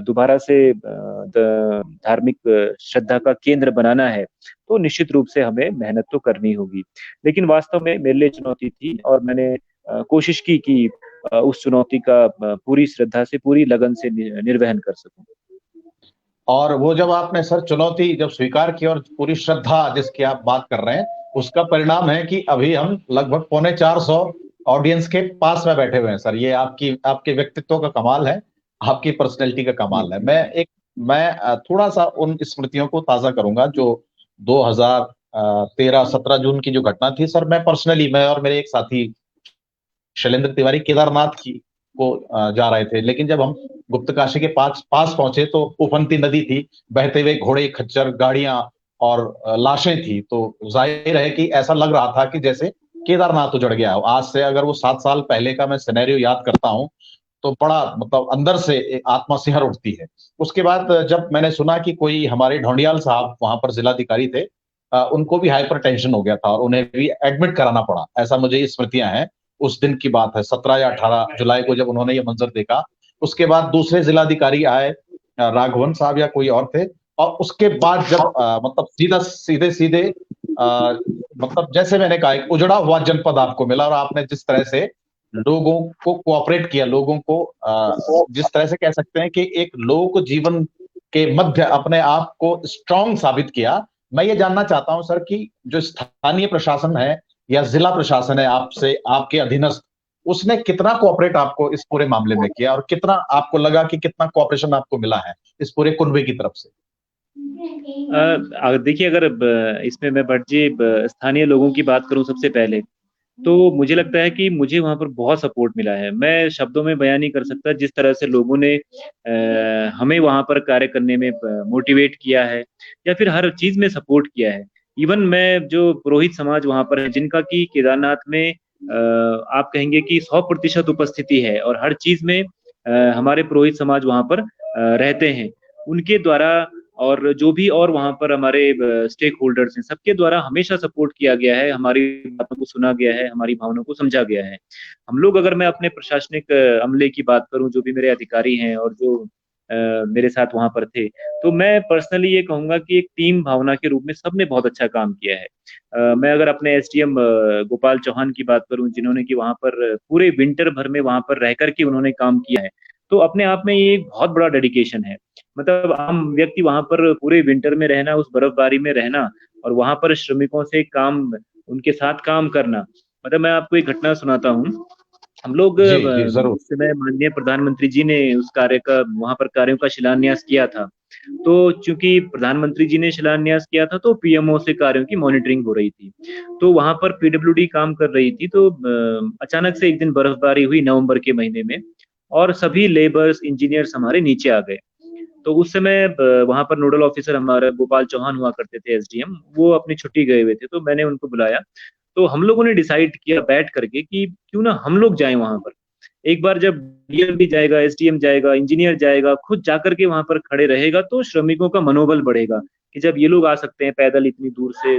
दोबारा से धार्मिक श्रद्धा का केंद्र बनाना है, तो निश्चित रूप से हमें मेहनत तो करनी होगी। लेकिन वास्तव में मेरे लिए चुनौती थी, और मैंने कोशिश की कि उस चुनौती का पूरी श्रद्धा से, पूरी लगन से निर्वहन कर सकूं। और वो जब आपने सर चुनौती जब स्वीकार की और पूरी श्रद्धा जिसकी आप बात कर रहे हैं, उसका परिणाम है कि अभी हम लगभग 350 ऑडियंस के पास में बैठे हुए हैं सर। ये आपके व्यक्तित्व का कमाल है, आपकी पर्सनैलिटी का कमाल है। मैं थोड़ा सा उन स्मृतियों को ताजा करूंगा जो 2013-17 जून की जो घटना थी सर। मैं और मेरे एक साथी शैलेंद्र तिवारी केदारनाथ की को जा रहे थे, लेकिन जब हम गुप्तकाशी के पास पहुंचे तो उफनती नदी थी, बहते हुए घोड़े, खच्चर, गाड़ियां और लाशें थी। तो जाहिर है कि ऐसा लग रहा था कि जैसे केदारनाथ उजड़ गया हो। आज से अगर वो 7 साल पहले का मैं सिनेरियो याद करता हूं तो बड़ा मतलब अंदर से एक आत्मा सिहर उठती है। उसके बाद जब मैंने सुना कि कोई हमारे ढोंडियाल साहब वहां पर जिलाधिकारी थे, उनको भी हाइपर टेंशन हो गया था और उन्हें भी एडमिट कराना पड़ा, ऐसा मुझे स्मृतियां हैं। उस दिन की बात है, 17 या 18 जुलाई को जब उन्होंने ये मंजर देखा। उसके बाद दूसरे जिलाधिकारी आए, राघवन साहब या कोई और थे, और उसके बाद जब मतलब सीधे सीधे मतलब जैसे मैंने कहा एक उजड़ा हुआ जनपद आपको मिला, और आपने जिस तरह से लोगों को कोऑपरेट किया, लोगों को जिस तरह से कह सकते हैं कि एक लोक जीवन के मध्य अपने आप को स्ट्रांग साबित किया। मैं ये जानना चाहता हूं सर कि जो स्थानीय प्रशासन है या जिला प्रशासन है आपसे, आपके अधीनस्थ, उसने कितना कोऑपरेट आपको इस पूरे मामले में किया, और कितना आपको लगा कि कितना कोऑपरेशन आपको मिला है इस पूरे कुनबे की तरफ से? देखिए, अगर इसमें मैं भटजी स्थानीय लोगों की बात करूं सबसे पहले, तो मुझे लगता है कि मुझे वहां पर बहुत सपोर्ट मिला है। मैं शब्दों में बयान नहीं कर सकता जिस तरह से लोगों ने हमें वहां पर कार्य करने में मोटिवेट किया है, या फिर हर चीज में सपोर्ट किया है। इवन मैं जो पुरोहित समाज वहां पर है, जिनका कि केदारनाथ में आप कहेंगे कि 100% उपस्थिति है, और हर चीज में हमारे पुरोहित समाज वहां पर रहते हैं, उनके द्वारा और जो भी और वहां पर हमारे स्टेक होल्डर्स हैं, सबके द्वारा हमेशा सपोर्ट किया गया है, हमारी बातों को सुना गया है, हमारी भावनाओं को समझा गया है। हम लोग, अगर मैं अपने प्रशासनिक अमले की बात करूं, जो भी मेरे अधिकारी हैं और जो मेरे साथ वहां पर थे, तो मैं पर्सनली ये कहूंगा कि एक टीम भावना के रूप में सबने बहुत अच्छा काम किया है। मैं अगर अपने एसडीएम गोपाल चौहान की बात करूं, जिन्होंने कि वहां पर पूरे विंटर भर में वहां पर रह करके उन्होंने काम किया है, तो अपने आप में ये एक बहुत बड़ा डेडिकेशन है। मतलब आम व्यक्ति वहां पर पूरे विंटर में रहना, उस बर्फबारी में रहना, और वहां पर श्रमिकों से काम, उनके साथ काम करना। मतलब मैं आपको एक घटना सुनाता हूँ। हम लोग जी जी जरूर। उस समय माननीय प्रधानमंत्री जी ने उस कार्य का, वहां पर कार्यों का शिलान्यास किया था। तो चूंकि प्रधानमंत्री जी ने शिलान्यास किया था, तो पीएमओ से कार्यों की मॉनिटरिंग हो रही थी। तो वहां पर पीडब्ल्यूडी काम कर रही थी। तो अचानक से एक दिन बर्फबारी हुई नवंबर के महीने में, और सभी लेबर्स, इंजीनियर्स हमारे नीचे आ गए। तो उस समय वहां पर नोडल ऑफिसर हमारा गोपाल चौहान हुआ करते थे, एसडीएम, वो अपनी छुट्टी गए हुए थे। तो मैंने उनको बुलाया, तो हम लोगों ने डिसाइड किया बैठ करके कि क्यों ना हम लोग जाएं वहां पर। एक बार जब डीएम भी जाएगा, एसडीएम जाएगा, इंजीनियर जाएगा, खुद जाकर के वहां पर खड़े रहेगा, तो श्रमिकों का मनोबल बढ़ेगा कि जब ये लोग आ सकते हैं पैदल इतनी दूर से,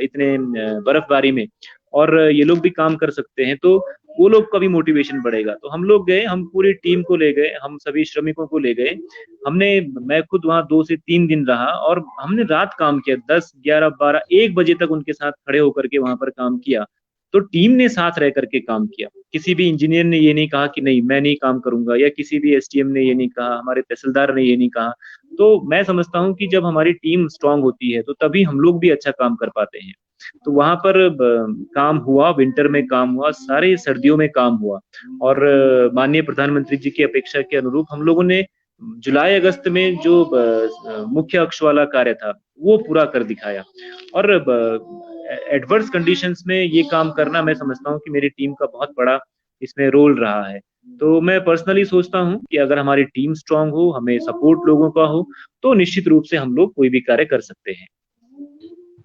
इतने बर्फबारी में, और ये लोग भी काम कर सकते हैं, तो वो लोग का भी मोटिवेशन बढ़ेगा। तो हम लोग गए, हम पूरी टीम को ले गए, हम सभी श्रमिकों को ले गए। मैं खुद वहां 2 से 3 दिन रहा और हमने रात काम किया, 10, 11, 12, 1 बजे तक उनके साथ खड़े होकर के वहां पर काम किया। तो टीम ने साथ रह करके काम किया। किसी भी इंजीनियर ने ये नहीं कहा कि नहीं मैं नहीं काम करूंगा, या किसी भी एसडीएम ने ये नहीं कहा, हमारे तहसीलदार ने ये नहीं कहा। तो मैं समझता हूँ कि जब हमारी टीम स्ट्रांग होती है तो तभी हम लोग भी अच्छा काम कर पाते हैं। तो वहां पर काम हुआ, विंटर में काम हुआ, सारे सर्दियों में काम हुआ, और माननीय प्रधानमंत्री जी की अपेक्षा के अनुरूप हम लोगों ने जुलाई अगस्त में जो मुख्य अक्ष वाला कार्य था वो पूरा कर दिखाया। और एडवर्स कंडीशंस में ये काम करना, मैं समझता हूँ कि मेरी टीम का बहुत बड़ा इसमें रोल रहा है। तो मैं पर्सनली सोचता हूँ कि अगर हमारी टीम स्ट्रांग हो, हमें सपोर्ट लोगों का हो, तो निश्चित रूप से हम लोग कोई भी कार्य कर सकते हैं।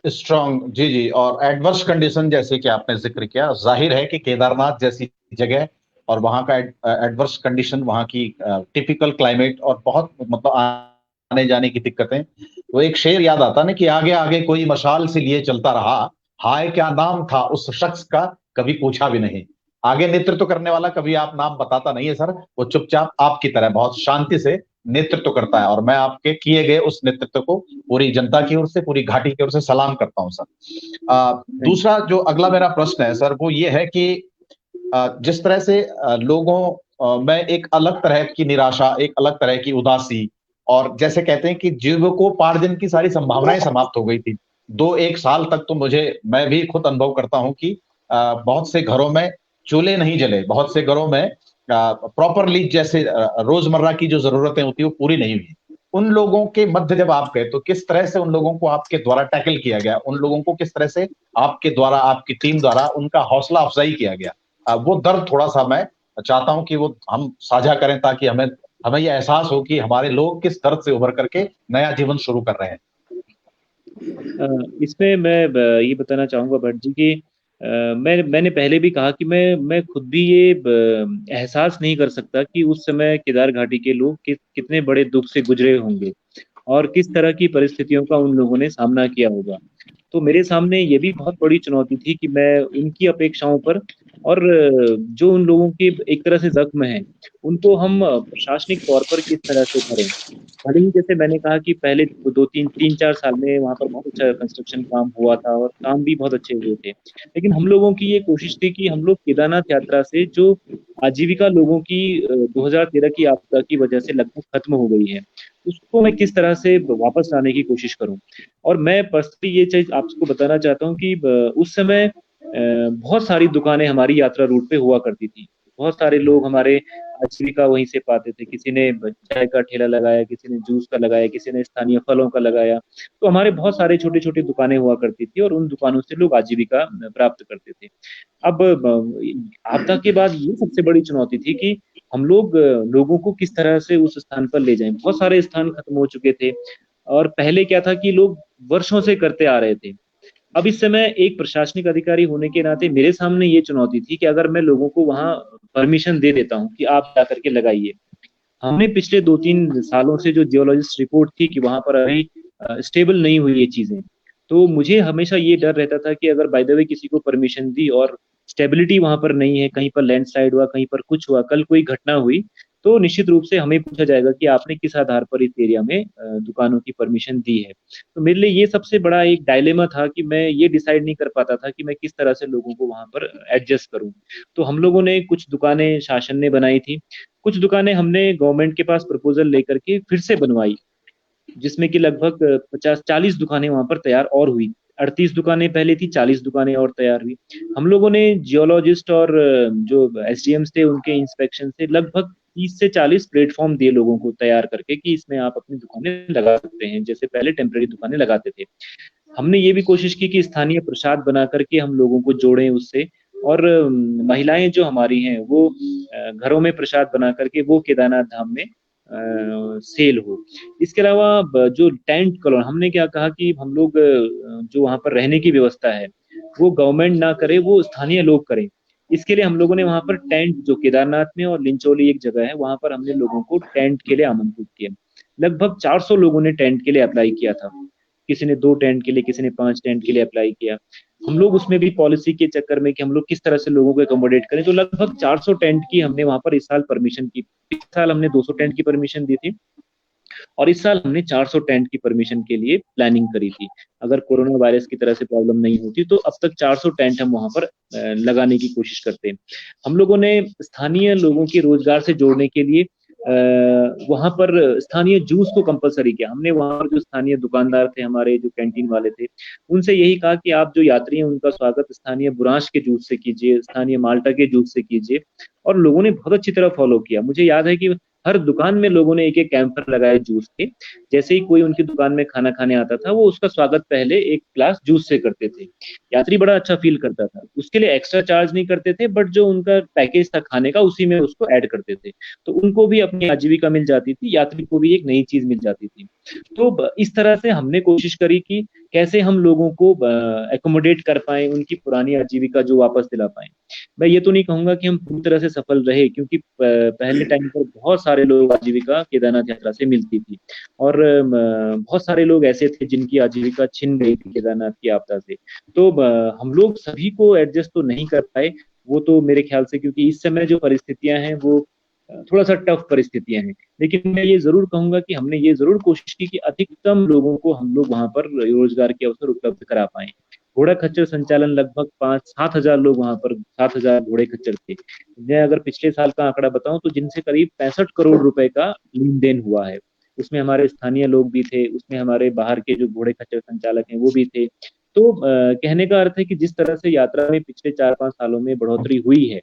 स्ट्रांग, जी जी। और एडवर्स कंडीशन जैसे कि आपने जिक्र किया, जाहिर है कि केदारनाथ जैसी जगह और वहाँ का एडवर्स कंडीशन, वहाँ की टिपिकल क्लाइमेट और बहुत मतलब आने जाने की दिक्कतें, वो एक शेर याद आता ना कि आगे आगे कोई मशाल से लिए चलता रहा, हाय क्या नाम था उस शख्स का, कभी पूछा भी नहीं। आगे नेतृत्व करने वाला कभी आप नाम बताता नहीं है सर, वो चुपचाप आपकी तरह बहुत शांति से नेतृत्व करता है, और मैं आपके किए गए उस नेतृत्व को पूरी जनता की ओर से, पूरी घाटी की ओर से सलाम करता हूं सर। दूसरा जो अगला मेरा प्रश्न है सर, वो ये है कि जिस तरह से लोगों में एक अलग तरह की निराशा, एक अलग तरह की उदासी, और जैसे कहते हैं कि जीविकोपार्जन की सारी संभावनाएं समाप्त हो गई थी 2-1 साल तक। तो मैं भी खुद अनुभव करता हूं कि बहुत से घरों में चूल्हे नहीं जले, बहुत से घरों में प्रॉपरली जैसे रोजमर्रा की जो जरूरतें होती है वो पूरी नहीं हुई। उन लोगों के मध्य जब आप गए तो किस तरह से उन लोगों को आपके द्वारा टैकल किया गया, उन लोगों को किस तरह से आपके द्वारा, आपकी टीम द्वारा उनका हौसला अफजाई किया गया? वो दर्द थोड़ा सा मैं चाहता हूं कि वो हम साझा करें, ताकि हमें हमें ये एहसास हो कि हमारे लोग किस दर्द से उभर करके नया जीवन शुरू कर रहे हैं। इसमें मैं ये बताना चाहूंगा भट्ट जी कि मैंने पहले भी कहा कि मैं खुद भी ये एहसास नहीं कर सकता कि उस समय केदार घाटी के लोग कितने बड़े दुख से गुजरे होंगे और किस तरह की परिस्थितियों का उन लोगों ने सामना किया होगा। तो मेरे सामने ये भी बहुत बड़ी चुनौती थी कि मैं उनकी अपेक्षाओं पर, और जो उन लोगों के एक तरह से जख्म है, उनको हम प्रशासनिक तौर पर किस तरह से करें। भले ही जैसे मैंने कहा कि पहले 2, 3, 4 साल में वहां पर बहुत अच्छा कंस्ट्रक्शन काम हुआ था और काम भी बहुत अच्छे हुए थे, लेकिन हम लोगों की ये कोशिश थी कि हम लोग केदारनाथ यात्रा से जो आजीविका लोगों की 2013 की आपदा की वजह से लगभग खत्म हो गई है, उसको मैं किस तरह से वापस लाने की कोशिश करूं। और मैं पर्सनली ये चीज आपको बताना चाहता हूँ कि उस समय बहुत सारी दुकानें हमारी यात्रा रूट पे हुआ करती थी। बहुत सारे लोग हमारे आजीविका वहीं से पाते थे। किसी ने चाय का ठेला लगाया, किसी ने जूस का लगाया, किसी ने स्थानीय फलों का लगाया। तो हमारे बहुत सारे छोटे छोटे दुकानें हुआ करती थी और उन दुकानों से लोग आजीविका प्राप्त करते थे। अब आपदा के बाद ये सबसे बड़ी चुनौती थी कि हम लोग लोगों को किस तरह से उस स्थान पर ले जाएं। बहुत सारे स्थान खत्म हो चुके थे और पहले क्या था कि लोग वर्षों से करते आ रहे थे। अब इस समय एक प्रशासनिक अधिकारी होने के नाते मेरे सामने ये चुनौती थी कि अगर मैं लोगों को वहां परमिशन दे देता हूँ कि आप जा करके लगाइए। हमने पिछले 2-3 सालों से जो जियोलॉजिस्ट रिपोर्ट थी कि वहां पर अभी स्टेबल नहीं हुई ये चीजें, तो मुझे हमेशा ये डर रहता था कि अगर बाय द वे किसी को परमिशन दी और स्टेबिलिटी वहां पर नहीं है, कहीं पर लैंडस्लाइड हुआ, कहीं पर कुछ हुआ, कल कोई घटना हुई, तो निश्चित रूप से हमें पूछा जाएगा कि आपने किस आधार पर इस एरिया में दुकानों की परमिशन दी है। तो मेरे लिए ये सबसे बड़ा एक डायलेमा था कि मैं ये डिसाइड नहीं कर पाता था कि मैं किस तरह से लोगों को वहां पर एडजस्ट करूं। तो हम लोगों ने कुछ दुकानें शासन ने बनाई थी, कुछ दुकानें हमने गवर्नमेंट के पास प्रपोजल लेकर के फिर से बनवाई, जिसमें कि लगभग 50-40 दुकानें वहां पर तैयार और हुई। 38 दुकानें पहले थी, 40 दुकानें और तैयार हुई। हम लोगों ने जियोलॉजिस्ट और जो एसडीएम्स थे उनके इंस्पेक्शन से लगभग 30 से 40 प्लेटफॉर्म दिए लोगों को तैयार करके कि इसमें आप अपनी दुकानें लगा सकते हैं, जैसे पहले टेम्पररी दुकानें लगाते थे। हमने ये भी कोशिश की कि स्थानीय प्रसाद बना करके हम लोगों को जोड़ें उससे, और महिलाएं जो हमारी हैं वो घरों में प्रसाद बना करके वो केदारनाथ धाम में सेल हो। इसके अलावा जो टेंट कॉलोनी, हमने क्या कहा कि हम लोग जो वहाँ पर रहने की व्यवस्था है वो गवर्नमेंट ना करे, वो स्थानीय लोग करें। इसके लिए हम लोगों ने वहां पर टेंट, जो केदारनाथ में और लिंचोली एक जगह है, वहां पर हमने लोगों को टेंट के लिए आमंत्रित किया। लगभग 400 लोगों ने टेंट के लिए अप्लाई किया था। किसी ने 2 टेंट के लिए, किसी ने 5 टेंट के लिए अप्लाई किया। हम लोग उसमें भी पॉलिसी के चक्कर में कि हम लोग किस तरह से लोगों को एकोमोडेट करें, तो लगभग 400 टेंट की हमने वहां पर इस साल परमिशन की। इस साल हमने 200 टेंट की परमिशन दी थी और इस साल हमने 400 टेंट की परमिशन के लिए प्लानिंग करी थी। अगर कोरोना वायरस की तरह से प्रॉब्लम नहीं होती तो अब तक 400 टेंट हम वहां पर लगाने की कोशिश करते हैं। हम लोगों ने स्थानीय लोगों के रोजगार से जोड़ने के लिए वहां पर स्थानीय जूस को कंपलसरी किया। हमने वहां पर जो स्थानीय दुकानदार थे, हमारे जो कैंटीन वाले थे, उनसे यही कहा कि आप जो यात्री हैं उनका स्वागत स्थानीय बुरांश के जूस से कीजिए, स्थानीय माल्टा के जूस से कीजिए। और लोगों ने बहुत अच्छी तरह फॉलो किया। मुझे याद है कि हर दुकान में लोगों ने एक एक कैंपर लगाए जूस के। जैसे ही कोई उनकी दुकान में खाना खाने आता था, वो उसका स्वागत पहले एक ग्लास जूस से करते थे। यात्री बड़ा अच्छा फील करता था। उसके लिए एक्स्ट्रा चार्ज नहीं करते थे, बट जो उनका पैकेज था खाने का उसी में उसको ऐड करते थे। तो उनको भी अपनी आजीविका मिल जाती थी, यात्री को भी एक नई चीज मिल जाती थी। तो इस तरह से हमने कोशिश करी कि कैसे हम लोगों को एकोमोडेट कर पाए, उनकी पुरानी आजीविका जो वापस दिला पाए। मैं ये तो नहीं कहूंगा कि हम पूरी तरह से सफल रहे, क्योंकि पहले टाइम पर बहुत सारे लोग आजीविका केदारनाथ यात्रा से मिलती थी और बहुत सारे लोग ऐसे थे जिनकी आजीविका छिन गई थी केदारनाथ की आपदा से। तो हम लोग सभी को एडजस्ट तो नहीं कर पाए, वो तो मेरे ख्याल से, क्योंकि इस समय जो परिस्थितियां हैं वो थोड़ा सा टफ परिस्थितियां हैं। लेकिन मैं ये जरूर कहूंगा कि हमने ये जरूर कोशिश की कि अधिकतम लोगों को हम लोग वहां पर रोजगार के अवसर उपलब्ध करा पाए। घोड़ा खच्चर संचालन लगभग 5-7 हजार लोग वहां पर, 7 हजार घोड़े खच्चर थे। मैं अगर पिछले साल का आंकड़ा बताऊं तो जिनसे करीब 65 करोड़ रुपए का लेन देन हुआ है। उसमें हमारे स्थानीय लोग भी थे, उसमें हमारे बाहर के जो घोड़े खच्चर संचालक हैं वो भी थे। तो कहने का अर्थ है कि जिस तरह से यात्रा में पिछले 4-5 सालों में बढ़ोतरी हुई है,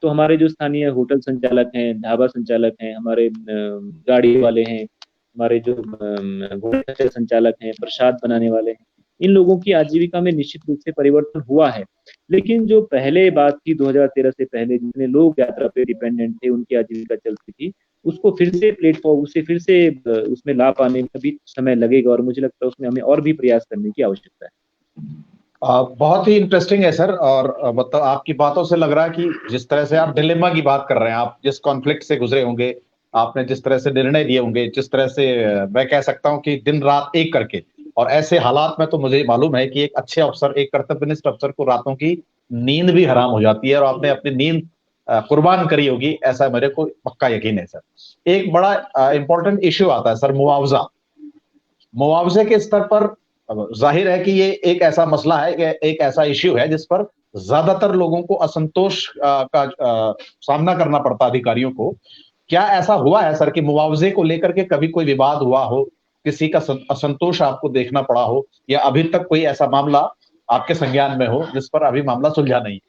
तो हमारे जो स्थानीय होटल संचालक हैं, ढाबा संचालक हैं, हमारे गाड़ी वाले हैं, हमारे जो घोड़े खच्चर संचालक हैं, प्रसाद बनाने वाले हैं, इन लोगों की आजीविका में निश्चित रूप से परिवर्तन हुआ है। लेकिन जो पहले बात थी 2013 से पहले, जितने लोग यात्रा पे डिपेंडेंट थे, उनकी आजीविका चलती थी, उसको फिर से प्लेटफॉर्म, उसे फिर से उसमें ला पाने में भी समय लगेगा और मुझे लगता है उसमें हमें और भी प्रयास करने की आवश्यकता है। बहुत ही इंटरेस्टिंग है सर। और मतलब आपकी बातों से लग रहा है कि जिस तरह से आप डिलेमा की बात कर रहे हैं, आप जिस कॉन्फ्लिक्ट से गुजरे होंगे, आपने जिस तरह से निर्णय लिए होंगे, जिस तरह से मैं कह सकता हूं कि दिन रात एक करके, और ऐसे हालात में तो मुझे मालूम है कि एक अच्छे अफसर, एक कर्तव्यनिष्ठ अफसर को रातों की नींद भी हराम हो जाती है, और आपने अपनी नींद कुर्बान करी होगी, ऐसा मेरे को पक्का यकीन है सर। एक बड़ा इंपॉर्टेंट इश्यू आता है सर, मुआवजा। मुआवजे के स्तर पर अब जाहिर है कि ये एक ऐसा मसला है, एक ऐसा इश्यू है जिस पर ज्यादातर लोगों को असंतोष का सामना करना पड़ता अधिकारियों को। क्या ऐसा हुआ है सर कि मुआवजे को लेकर के कभी कोई विवाद हुआ हो, किसी का असंतोष आपको देखना पड़ा हो, या अभी तक कोई ऐसा मामला आपके संज्ञान में हो जिस पर अभी मामला सुलझा नहीं?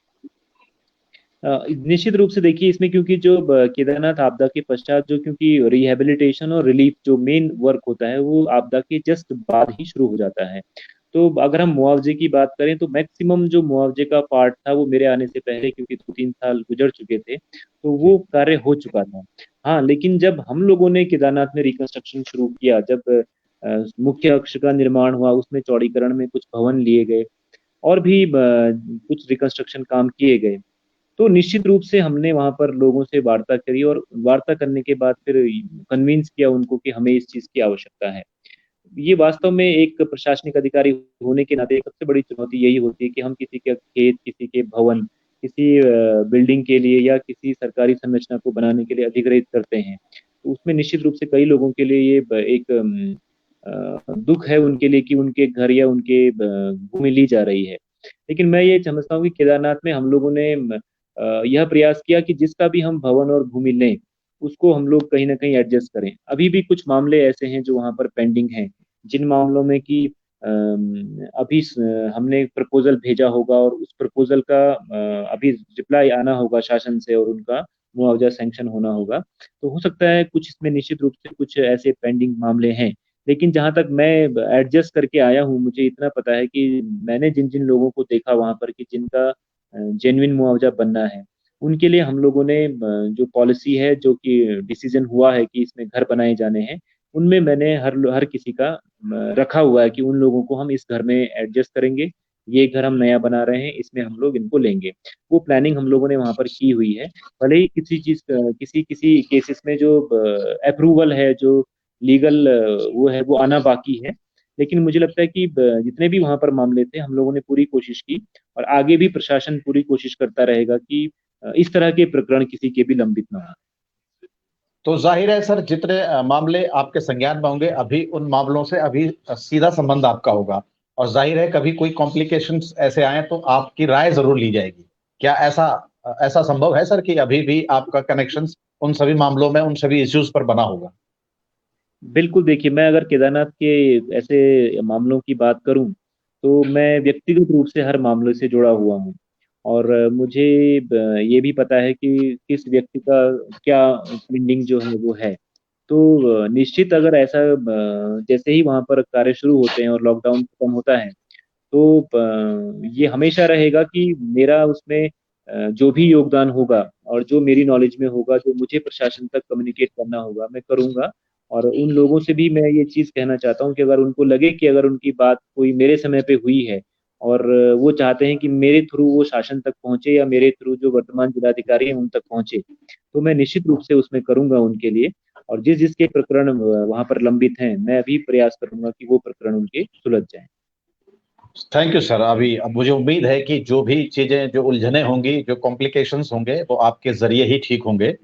निश्चित रूप से देखिए, इसमें क्योंकि जो केदारनाथ आपदा के पश्चात जो, क्योंकि रिहेबिलिटेशन और रिलीफ जो मेन वर्क होता है वो आपदा के जस्ट बाद ही शुरू हो जाता है। तो अगर हम मुआवजे की बात करें तो मैक्सिमम जो मुआवजे का पार्ट था वो मेरे आने से पहले, क्योंकि 2-3 साल गुजर चुके थे, तो वो कार्य हो चुका था। हाँ, लेकिन जब हम लोगों ने केदारनाथ में रिकंस्ट्रक्शन शुरू किया, जब मुख्य अक्ष का निर्माण हुआ, उसमें चौड़ीकरण में कुछ भवन लिए गए और भी कुछ रिकंस्ट्रक्शन काम किए गए, तो निश्चित रूप से हमने वहां पर लोगों से वार्ता करी और वार्ता करने के बाद फिर कन्विंस किया उनको कि हमें इस चीज की आवश्यकता है। ये वास्तव में एक प्रशासनिक अधिकारी होने के नाते सबसे बड़ी चुनौती यही होती है कि हम किसी के खेत, किसी के भवन, किसी बिल्डिंग के लिए या किसी सरकारी संरचना को बनाने के लिए अधिग्रहित करते हैं। तो उसमें निश्चित रूप से कई लोगों के लिए ये एक दुख है उनके लिए कि उनके घर या उनके भूमि ली जा रही है। लेकिन मैं ये समझता हूँ कि केदारनाथ में हम लोगों ने यह प्रयास किया कि जिसका भी हम भवन और भूमि लें, उसको हम लोग कहीं ना कहीं एडजस्ट करें। अभी भी कुछ मामले ऐसे हैं जो वहाँ पर पेंडिंग हैं, जिन मामलों में कि अभी हमने प्रपोजल भेजा होगा और उस प्रपोजल का अभी रिप्लाई आना होगा शासन से और उनका मुआवजा सैंक्शन होना होगा। तो हो सकता है कुछ इसमें निश्चित रूप से कुछ ऐसे पेंडिंग मामले हैं। लेकिन जहां तक मैं एडजस्ट करके आया हूँ, मुझे इतना पता है कि मैंने जिन जिन लोगों को देखा वहां पर कि जिनका जेन्युइन मुआवजा बनना है, उनके लिए हम लोगों ने जो पॉलिसी है, जो कि डिसीजन हुआ है कि इसमें घर बनाए जाने हैं, उनमें मैंने हर हर किसी का रखा हुआ है कि उन लोगों को हम इस घर में एडजस्ट करेंगे, ये घर हम नया बना रहे हैं, इसमें हम लोग इनको लेंगे। वो प्लानिंग हम लोगों ने वहां पर की हुई है। भले ही किसी किसी केसेस में जो अप्रूवल है, जो लीगल वो है, वो आना बाकी है। लेकिन मुझे लगता है कि जितने भी वहां पर मामले थे, हम लोगों ने पूरी कोशिश की, और आगे भी प्रशासन पूरी कोशिश करता रहेगा कि इस तरह के प्रकरण किसी के भी लंबित ना हो। तो जाहिर है सर, जितने मामले आपके संज्ञान में होंगे, अभी उन मामलों से अभी सीधा संबंध आपका होगा, और जाहिर है कभी कोई कॉम्प्लिकेशंस ऐसे आए तो आपकी राय जरूर ली जाएगी। क्या ऐसा ऐसा संभव है सर कि अभी भी आपका कनेक्शन उन सभी मामलों में, उन सभी इश्यूज पर बना होगा? बिल्कुल, देखिए, मैं अगर केदारनाथ के ऐसे मामलों की बात करूं, तो मैं व्यक्तिगत रूप से हर मामले से जुड़ा हुआ हूं। और मुझे ये भी पता है कि किस व्यक्ति का क्या पेंडिंग जो है वो है। तो निश्चित, अगर ऐसा जैसे ही वहां पर कार्य शुरू होते हैं और लॉकडाउन खत्म होता है, तो ये हमेशा रहेगा कि मेरा उसमें जो भी योगदान होगा, और जो मेरी नॉलेज में होगा, जो मुझे प्रशासन तक कम्युनिकेट करना होगा, मैं करूंगा। और उन लोगों से भी मैं ये चीज कहना चाहता हूँ कि अगर उनको लगे कि अगर उनकी बात कोई मेरे समय पे हुई है, और वो चाहते हैं कि मेरे थ्रू वो शासन तक पहुंचे, या मेरे थ्रू जो वर्तमान जिलाधिकारी हैं उन तक पहुंचे, तो मैं निश्चित रूप से उसमें करूंगा उनके लिए। और जिस जिसके प्रकरण वहां पर लंबित हैं, मैं भी प्रयास करूंगा कि वो प्रकरण उनके सुलझ जाएं। Thank you sir. अभी अब मुझे उम्मीद है कि जो भी चीजें, जो उलझने होंगी, जो कॉम्प्लिकेशंस होंगे, वो आपके जरिए ही ठीक होंगे।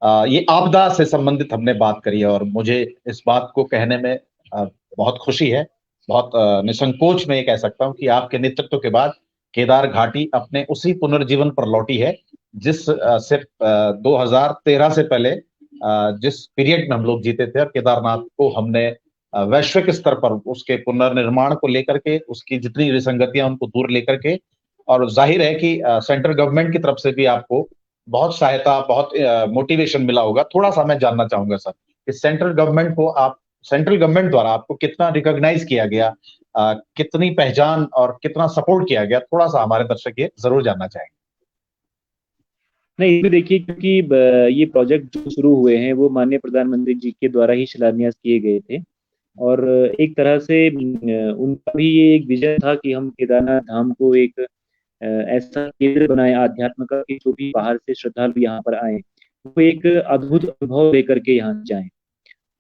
ये आपदा से संबंधित हमने बात करी है, और मुझे इस बात को कहने में बहुत खुशी है, बहुत निसंकोच में ये कह सकता हूँ कि आपके नेतृत्व के बाद केदार घाटी अपने उसी पुनर्जीवन पर लौटी है, जिस सिर्फ 2013 से पहले जिस पीरियड में हम लोग जीते थे, और केदारनाथ को हमने वैश्विक स्तर पर उसके पुनर्निर्माण को लेकर के, उसकी जितनी विसंगतियां उनको दूर लेकर के, और जाहिर है कि सेंट्रल गवर्नमेंट की तरफ से भी आपको बहुत सहायता, बहुत मोटिवेशन मिला होगा। थोड़ा सा मैं जानना चाहूंगा सर कि सेंट्रल गवर्नमेंट द्वारा आपको कितना रिकॉग्नाइज किया गया, कितनी पहचान और कितना सपोर्ट किया गया, थोड़ा सा हमारे दर्शक ये जरूर जानना चाहेंगे। नहीं, इसमें देखिए, क्योंकि ये प्रोजेक्ट जो शुरू हुए हैं वो माननीय प्रधानमंत्री जी के द्वारा ही शिलान्यास किए गए थे। और एक तरह से उनका भी ये एक विजन था कि हम केदारनाथ धाम को एक ऐसा केंद्र बनाए आध्यात्म का, कि जो भी बाहर से श्रद्धालु यहाँ पर आए, वो एक अद्भुत अनुभव लेकर के यहाँ जाएं।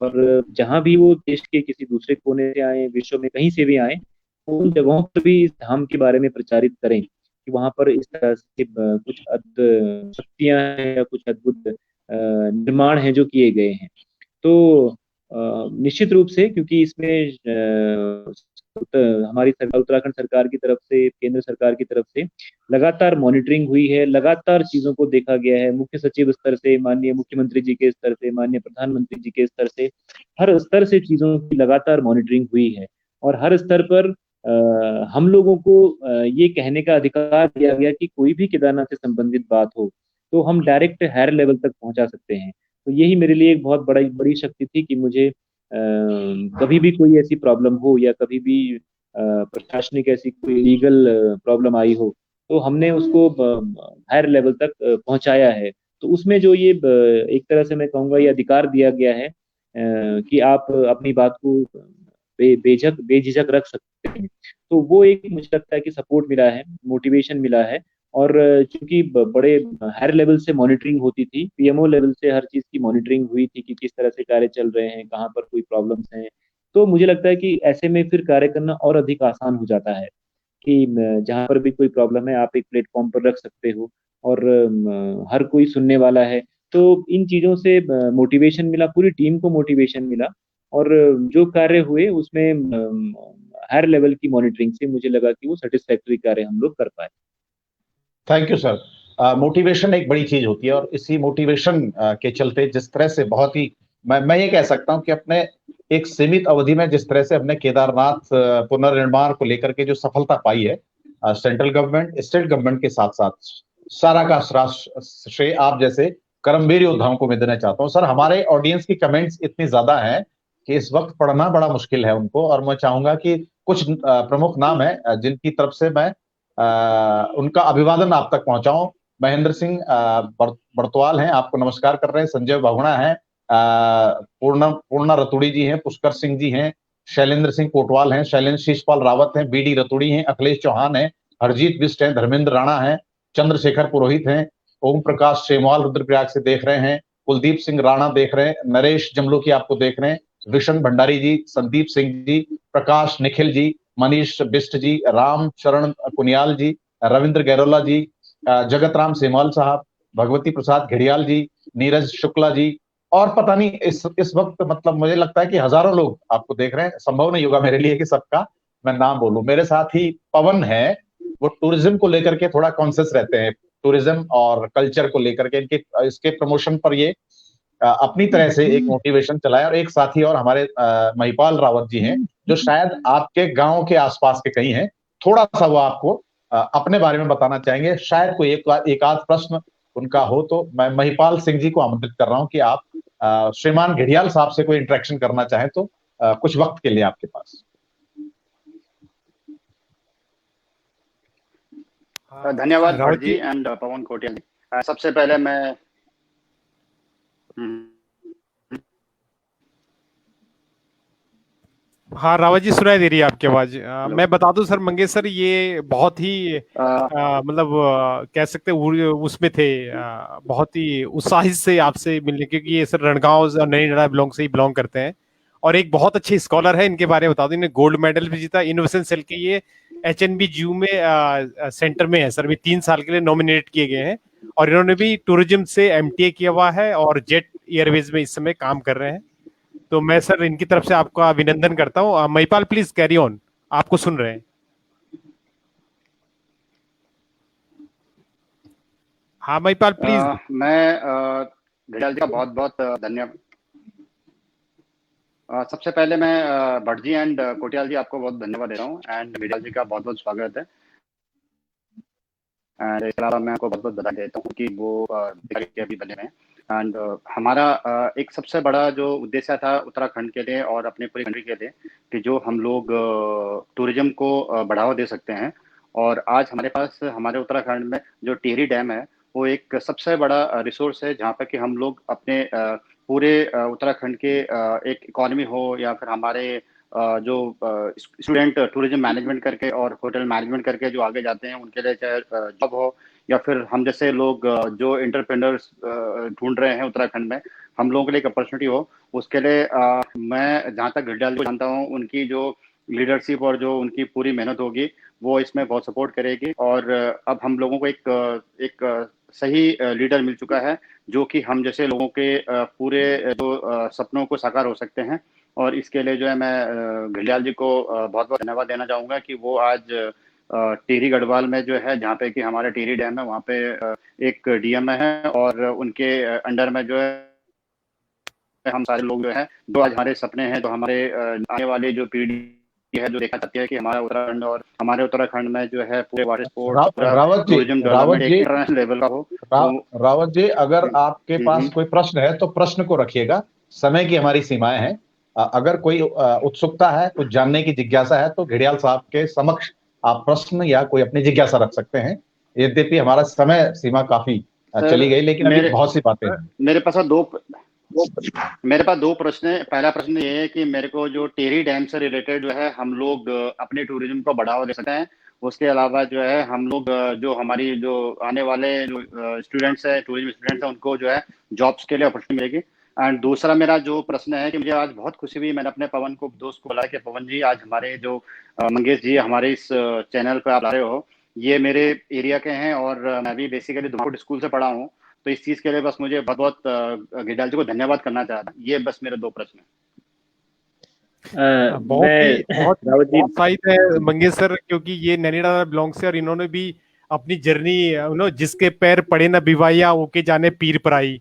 और जहाँ भी वो देश के किसी दूसरे कोने से आए, विश्व में कहीं से भी आए, उन जगहों पर भी इस धाम के बारे में प्रचारित करें कि वहां पर इस तरह से कुछ शक्तियां हैं, या कुछ अद्भुत निर्माण हैं जो किए गए हैं। तो निश्चित रूप से, क्योंकि इसमें हमारी सरकार, उत्तराखंड सरकार की तरफ से, केंद्र सरकार की तरफ से लगातार मॉनिटरिंग हुई है, लगातार चीजों को देखा गया है, मुख्य सचिव स्तर से, माननीय मुख्यमंत्री जी के स्तर से, माननीय प्रधानमंत्री जी के स्तर से, हर स्तर से चीजों की लगातार मॉनिटरिंग हुई है। और हर स्तर पर हम लोगों को ये कहने का अधिकार दिया गया कि कोई भी केदारनाथ से संबंधित बात हो, तो हम डायरेक्ट हायर लेवल तक पहुंचा सकते हैं। तो यही मेरे लिए एक बहुत बड़ी बड़ी शक्ति थी कि मुझे कभी भी कोई ऐसी प्रॉब्लम हो, या कभी भी प्रशासनिक ऐसी कोई लीगल प्रॉब्लम आई हो, तो हमने उसको हायर लेवल तक पहुंचाया है। तो उसमें जो ये एक तरह से मैं कहूँगा ये अधिकार दिया गया है कि आप अपनी बात को बेझिझक रख सकते हैं। तो वो एक मुझे लगता है कि सपोर्ट मिला है, मोटिवेशन मिला है। और चूंकि बड़े हायर लेवल से मॉनिटरिंग होती थी, पीएमओ लेवल से हर चीज की मॉनिटरिंग हुई थी कि किस तरह से कार्य चल रहे हैं, कहाँ पर कोई प्रॉब्लम्स हैं। तो मुझे लगता है कि ऐसे में फिर कार्य करना और अधिक आसान हो जाता है, कि जहाँ पर भी कोई प्रॉब्लम है, आप एक प्लेटफॉर्म पर रख सकते हो, और हर कोई सुनने वाला है। तो इन चीज़ों से मोटिवेशन मिला, पूरी टीम को मोटिवेशन मिला। और जो कार्य हुए उसमें हायर लेवल की मॉनिटरिंग से मुझे लगा कि वो सेटिस्फैक्टरी कार्य हम लोग कर पाए। Thank you sir. मोटिवेशन एक बड़ी चीज होती है, और इसी मोटिवेशन के चलते जिस तरह से बहुत ही, मैं ये कह सकता हूं कि अपने एक सीमित अवधि में जिस तरह से अपने केदारनाथ पुनर्निर्माण को लेकर के जो सफलता पाई है, सेंट्रल गवर्नमेंट, स्टेट गवर्नमेंट के साथ साथ सारा का श्रेय आप जैसे कर्मवीर योद्धाओं को मैं देना चाहता हूँ। सर, हमारे ऑडियंस की कमेंट्स इतनी ज्यादा हैं कि इस वक्त पढ़ना बड़ा मुश्किल है उनको, और मैं चाहूंगा कि कुछ प्रमुख नाम है जिनकी तरफ से मैं उनका अभिवादन आप तक पहुंचाऊं। महेंद्र सिंह बड़तवाल हैं, आपको नमस्कार कर रहे हैं। संजय बहुगुणा हैं, पूर्णा रतुड़ी जी हैं, पुष्कर सिंह जी हैं, शैलेंद्र सिंह कोटवाल हैं, शैलेंद्र शीशपाल रावत हैं, बीडी रतुड़ी हैं, अखिलेश चौहान हैं, हरजीत बिष्ट हैं, धर्मेंद्र राणा हैं, चंद्रशेखर पुरोहित हैं, ओम प्रकाश सेमवाल रुद्रप्रयाग से देख रहे हैं, कुलदीप सिंह राणा देख रहे हैं, नरेश जमलोकी आपको देख रहे हैं, विशन भंडारी जी, संदीप सिंह जी, प्रकाश निखिल जी, मनीष बिष्ट जी, राम चरण कुनियाल जी, रविंद्र गैरोला जी, जगत राम सेमवाल साहब, भगवती प्रसाद घड़ियाल जी, नीरज शुक्ला जी, और पता नहीं इस वक्त मतलब मुझे लगता है कि हजारों लोग आपको देख रहे हैं। संभव नहीं होगा मेरे लिए कि सबका मैं नाम बोलूं। मेरे साथ ही पवन है, वो टूरिज्म को लेकर के थोड़ा कॉन्शियस रहते हैं, टूरिज्म और कल्चर को लेकर के इनके इसके प्रमोशन पर ये अपनी तरह से एक मोटिवेशन चलाया। और एक साथी और हमारे महिपाल रावत जी हैं, जो शायद आपके गांव के आसपास के कहीं हैं। थोड़ा सा वो आपको अपने बारे में बताना चाहेंगे, शायद कोई एक आध प्रश्न उनका हो तो मैं महिपाल सिंह जी को आमंत्रित कर रहा हूं कि आप श्रीमान घड़ियाल साहब से कोई इंटरेक्शन करना चाहें तो कुछ वक्त के लिए आपके पास। धन्यवाद भट्ट जी एंड पवन कोटियाल जी। सबसे पहले मैं हाँ रावत जी, सुनाई दे रही है आपकी आवाज। मैं बता दूं सर, मंगेश सर ये बहुत ही मतलब कह सकते उसमें थे, बहुत ही उत्साहित से आपसे मिलने, क्योंकि ये सर रणगांव और नैनीताल बिलोंग से ही बिलोंग करते हैं और एक बहुत अच्छे स्कॉलर है। इनके बारे में बता दूं, इन्हें गोल्ड मेडल भी जीता इनोवेशन सेल के। ये HNB जू में सेंटर में है सर, भी 3 साल के लिए नॉमिनेट किए गए हैं और इन्होंने भी टूरिज्म से MTA किया हुआ है और जेट एयरवेज में इस समय काम कर रहे हैं। तो मैं सर इनकी तरफ से आपका अभिनंदन करता हूँ। महिपाल प्लीज कैरी ऑन, आपको सुन रहे हैं। हाँ महिपाल प्लीज। मैं घड़ियाल जी का बहुत बहुत धन्यवाद। सबसे पहले मैं भट्ट जी एंड कोटियाल जी आपको बहुत धन्यवाद दे रहा हूँ एंड घड़ियाल जी का बहुत बहुत स्वागत है। एंड इसके अलावा मैं आपको बहुत बहुत बधाई देता हूँ कि वो के अभी बने हैं। एंड हमारा एक सबसे बड़ा जो उद्देश्य था उत्तराखंड के लिए और अपने पूरी कंट्री के लिए कि जो हम लोग टूरिज्म को बढ़ावा दे सकते हैं। और आज हमारे पास हमारे उत्तराखंड में जो टिहरी डैम है वो एक सबसे बड़ा रिसोर्स है, जहाँ पे कि हम लोग अपने पूरे उत्तराखंड के एक इकोनॉमी हो या फिर हमारे जो स्टूडेंट टूरिज्म मैनेजमेंट करके और होटल मैनेजमेंट करके जो आगे जाते हैं उनके लिए चाहे जॉब हो या फिर हम जैसे लोग जो एंटरप्रेन्योर्स ढूंढ रहे हैं उत्तराखंड में, हम लोगों के लिए एक अपॉर्चुनिटी हो, उसके लिए मैं जहाँ तक घड़ियाल को जानता हूँ उनकी जो लीडरशिप और जो उनकी पूरी मेहनत होगी वो इसमें बहुत सपोर्ट करेगी। और अब हम लोगों को एक सही लीडर मिल चुका है जो कि हम जैसे लोगों के पूरे जो सपनों को साकार हो सकते हैं। और इसके लिए जो है मैं घड़ियाल जी को बहुत बहुत धन्यवाद देना चाहूँगा कि वो आज टिहरी गढ़वाल में जो है जहाँ पे कि हमारा टिहरी डैम है वहाँ पे एक DM है और उनके अंडर में जो है हम सारे लोग जो है जो आज हमारे सपने हैं, तो हमारे आने वाली जो पीढ़ी है जो देखना चाहती है कि हमारा उत्तराखंड और हमारे उत्तराखंड में जो है पूरे वाटर स्पोर्ट्स टूरिज्म डेवलपमेंट एक इंटरनेशनल लेवल का हो। रावत जी, अगर आपके पास कोई प्रश्न है तो प्रश्न को रखिएगा, समय की हमारी सीमाएं हैं। अगर कोई उत्सुकता है, कुछ जानने की जिज्ञासा है तो घड़ियाल साहब के समक्ष आप प्रश्न या कोई अपनी जिज्ञासा रख सकते हैं। यद्यपि हमारा समय सीमा काफी चली गई, लेकिन अभी बहुत सी बातें हैं। मेरे पास दो प्रश्न है। पहला प्रश्न ये है कि मेरे को जो टिहरी डैम से रिलेटेड जो है हम लोग अपने टूरिज्म को बढ़ावा दे सकते हैं। उसके अलावा जो है हम लोग जो हमारी जो आने वाले जो स्टूडेंट्स है, टूरिज्म स्टूडेंट्स हैं, उनको जो है जॉब्स के लिए अपॉर्चुनिटी मिलेगी। एंड दूसरा मेरा जो प्रश्न है कि मुझे आज बहुत खुशी हुई, मैंने अपने पवन को दोस्त को बोला कि पवन जी आज हमारे जो मंगेश जी हमारे इस चैनल पर आप आ रहे हो, ये मेरे एरिया के हैं और मैं भी बेसिकली धुमाकोट स्कूल से पढ़ा हूँ, तो इस चीज के लिए बस मुझे बहुत बहुत घड़ियाल जी को धन्यवाद करना चाहता। ये बस मेरे 2 प्रश्न हैं। बहुत उत्साहित है मंगेश सर, क्योंकि ये नैनीताल बिलोंग से और इन्होंने भी अपनी जर्नी जिसके पैर पड़े ना बिवाइया ओके जाने पीर पराई।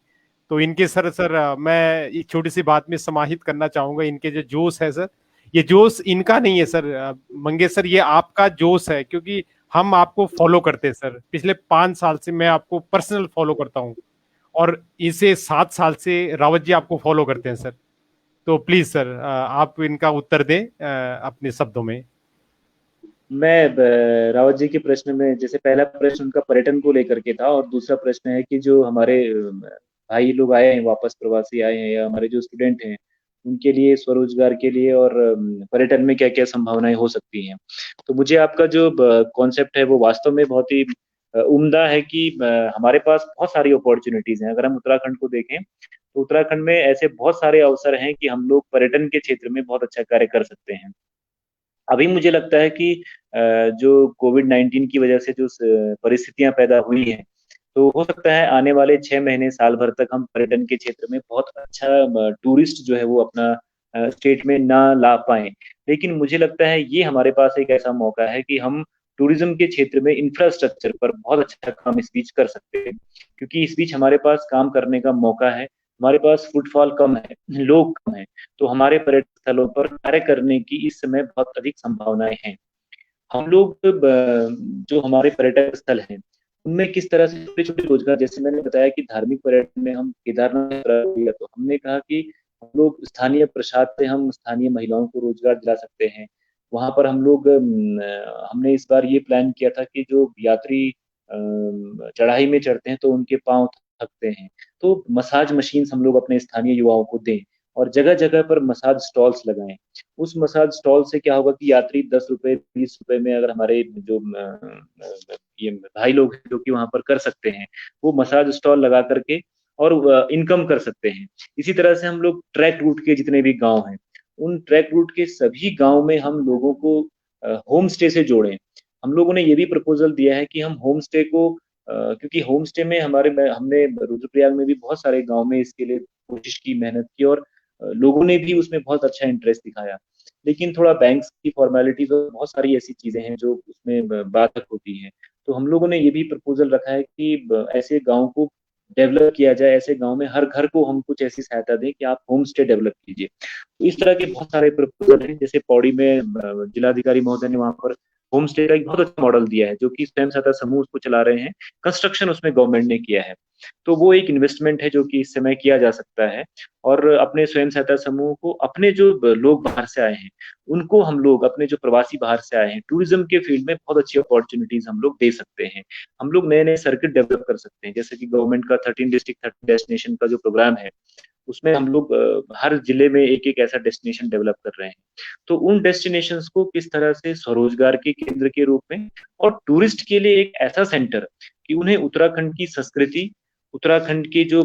तो इनके सर मैं एक छोटी सी बात में समाहित करना चाहूंगा। इनके जो जोश है सर, ये जोश इनका नहीं है सर मंगेश सर, ये आपका जोश है, क्योंकि हम आपको फॉलो करते हैं सर। पिछले 5 साल से मैं आपको पर्सनल फॉलो करता हूँ और इसे 7 साल से रावत जी आपको फॉलो करते हैं सर। तो प्लीज सर आप इनका उत्तर दें अपने शब्दों में। मैं रावत जी के प्रश्न में, जैसे पहला प्रश्न उनका पर्यटन को लेकर के था और दूसरा प्रश्न है कि जो हमारे भाई लोग आए हैं वापस, प्रवासी आए हैं या हमारे जो स्टूडेंट हैं उनके लिए, स्वरोजगार के लिए और पर्यटन में क्या-क्या संभावनाएं हो सकती हैं। तो मुझे आपका जो कॉन्सेप्ट है वो वास्तव में बहुत ही उम्दा है कि हमारे पास बहुत सारी अपॉर्चुनिटीज हैं। अगर हम उत्तराखंड को देखें तो उत्तराखंड में ऐसे बहुत सारे अवसर हैं कि हम लोग पर्यटन के क्षेत्र में बहुत अच्छा कार्य कर सकते हैं। अभी मुझे लगता है कि जो कोविड-19 की वजह से जो परिस्थितियां पैदा हुई हैं, तो हो सकता है आने वाले 6 महीने, साल भर तक हम पर्यटन के क्षेत्र में बहुत अच्छा टूरिस्ट जो है वो अपना स्टेट में ना ला पाएँ। लेकिन मुझे लगता है ये हमारे पास एक ऐसा मौका है कि हम टूरिज़्म के क्षेत्र में इंफ्रास्ट्रक्चर पर बहुत अच्छा काम इस बीच कर सकते हैं। क्योंकि इस बीच हमारे पास काम करने का मौका है, हमारे पास फुटफॉल कम है, लोग कम हैं, तो हमारे पर्यटन स्थलों पर कार्य करने की इस समय बहुत अधिक संभावनाएँ हैं। हम लोग जो हमारे पर्यटक स्थल हैं, उनमें किस तरह से छोटे-छोटे रोजगार, जैसे मैंने बताया कि धार्मिक पर्यटन में हम केदारनाथ किया, तो हमने कहा कि हम लोग स्थानीय प्रसाद से हम स्थानीय महिलाओं को रोजगार दिला सकते हैं। वहाँ पर हम लोग हमने इस बार ये प्लान किया था कि जो यात्री चढ़ाई में चढ़ते हैं तो उनके पाँव थकते हैं, तो मसाज मशीन्स हम लोग अपने स्थानीय युवाओं को दें और जगह-जगह पर मसाज स्टॉल्स लगाएँ। उस मसाज स्टॉल से क्या होगा कि यात्री ₹10 ₹20 में अगर हमारे जो ये भाई लोग हैं जो कि वहाँ पर कर सकते हैं, वो मसाज स्टॉल लगा कर के और इनकम कर सकते हैं। इसी तरह से हम लोग ट्रैक रूट के जितने भी गाँव हैं, उन ट्रैक रूट के सभी गाँव में हम लोगों को होम स्टे से जोड़ें। हम लोगों ने ये भी प्रपोज़ल दिया है कि हम होम स्टे को क्योंकि होम स्टे में हमने रुद्रप्रयाग में भी बहुत सारे गाँव में इसके लिए कोशिश की, मेहनत की और लोगों ने भी उसमें बहुत अच्छा इंटरेस्ट दिखाया। लेकिन थोड़ा बैंक्स की फ़ॉर्मेलिटीज़ और बहुत सारी ऐसी चीज़ें हैं जो उसमें बाधक होती हैं। तो हम लोगों ने ये भी प्रपोज़ल रखा है कि ऐसे गाँव को डेवलप किया जाए, ऐसे गाँव में हर घर को हम कुछ ऐसी सहायता दें कि आप होम स्टे डेवलप कीजिए। तो इस तरह के बहुत सारे प्रपोज़ल हैं, जैसे पौड़ी में जिलाधिकारी महोदय ने वहाँ पर होम स्टे का एक बहुत अच्छा मॉडल दिया है, जो कि स्वयं सहायता समूह उसको चला रहे हैं। कंस्ट्रक्शन उसमें गवर्नमेंट ने किया है। तो वो एक इन्वेस्टमेंट है जो कि इस समय किया जा सकता है और अपने स्वयं सहायता समूह को अपने जो लोग बाहर से आए हैं, उनको हम लोग अपने जो प्रवासी बाहर से आए हैं, टूरिज़्म के फील्ड में बहुत अच्छी अपॉर्च्युनिटीज़ हम लोग दे सकते हैं। हम लोग नए-नए सर्किट डेवलप कर सकते हैं, जैसे कि गवर्नमेंट का 13 डिस्ट्रिक्ट 30 डेस्टिनेशन का जो प्रोग्राम है, उसमें हम लोग हर जिले में एक-एक ऐसा डेस्टिनेशन डेवलप कर रहे हैं। तो उन डेस्टिनेशंस को किस तरह से स्वरोजगार के केंद्र के रूप में और टूरिस्ट के लिए एक ऐसा सेंटर कि उन्हें उत्तराखंड की संस्कृति, उत्तराखंड के जो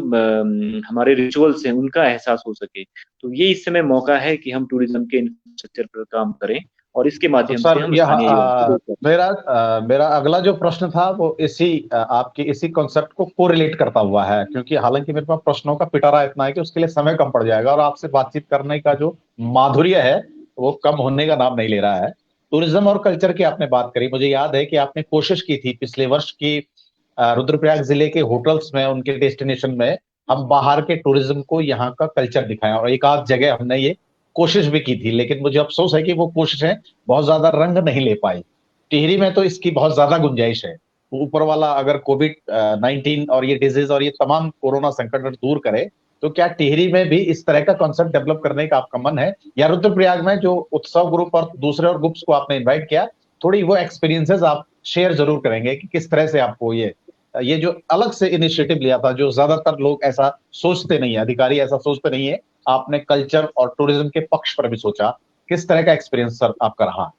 हमारे रिचुअल्स हैं, उनका एहसास हो सके। तो ये इस समय मौका है कि हम टूरिज़्म के इंफ्रास्ट्रक्चर पर काम करें और इसके तो माध्यम से सर हम यह स्थानीय युवाओं को रोजगार दें। मेरा अगला जो प्रश्न था वो इसी आपके इसी कॉन्सेप्ट को कोरिलेट करता हुआ है, क्योंकि हालांकि मेरे पास प्रश्नों का पिटारा इतना है कि उसके लिए समय कम पड़ जाएगा और आपसे बातचीत करने का जो माधुर्य है वो कम होने का नाम नहीं ले रहा है। टूरिज्म और कल्चर की आपने बात करी, मुझे याद है कि आपने कोशिश की थी पिछले वर्ष की रुद्रप्रयाग जिले के होटल्स में, उनके डेस्टिनेशन में हम बाहर के टूरिज्म को यहाँ का कल्चर दिखाएं, और एक आध जगह हमने ये कोशिश भी की थी, लेकिन मुझे अफसोस है कि वो कोशिशें बहुत ज्यादा रंग नहीं ले पाई। टिहरी में तो इसकी बहुत ज्यादा गुंजाइश है। ऊपर वाला अगर कोविड-19 और ये डिजीज और ये तमाम कोरोना संकट दूर करे, तो क्या टिहरी में भी इस तरह का कॉन्सेप्ट डेवलप करने का आपका मन है, या रुद्रप्रयाग में जो उत्सव ग्रुप और दूसरे और ग्रुप्स को आपने इन्वाइट किया, थोड़ी वो एक्सपीरियंसेस आप शेयर जरूर करेंगे कि किस तरह से आपको ये जो अलग से इनिशिएटिव लिया था, जो ज्यादातर लोग ऐसा सोचते नहीं है, अधिकारी ऐसा सोचते नहीं है, आपने कल्चर और टूरिज्म के पक्ष पर भी सोचा, किस तरह का एक्सपीरियंस सर आपका रहा?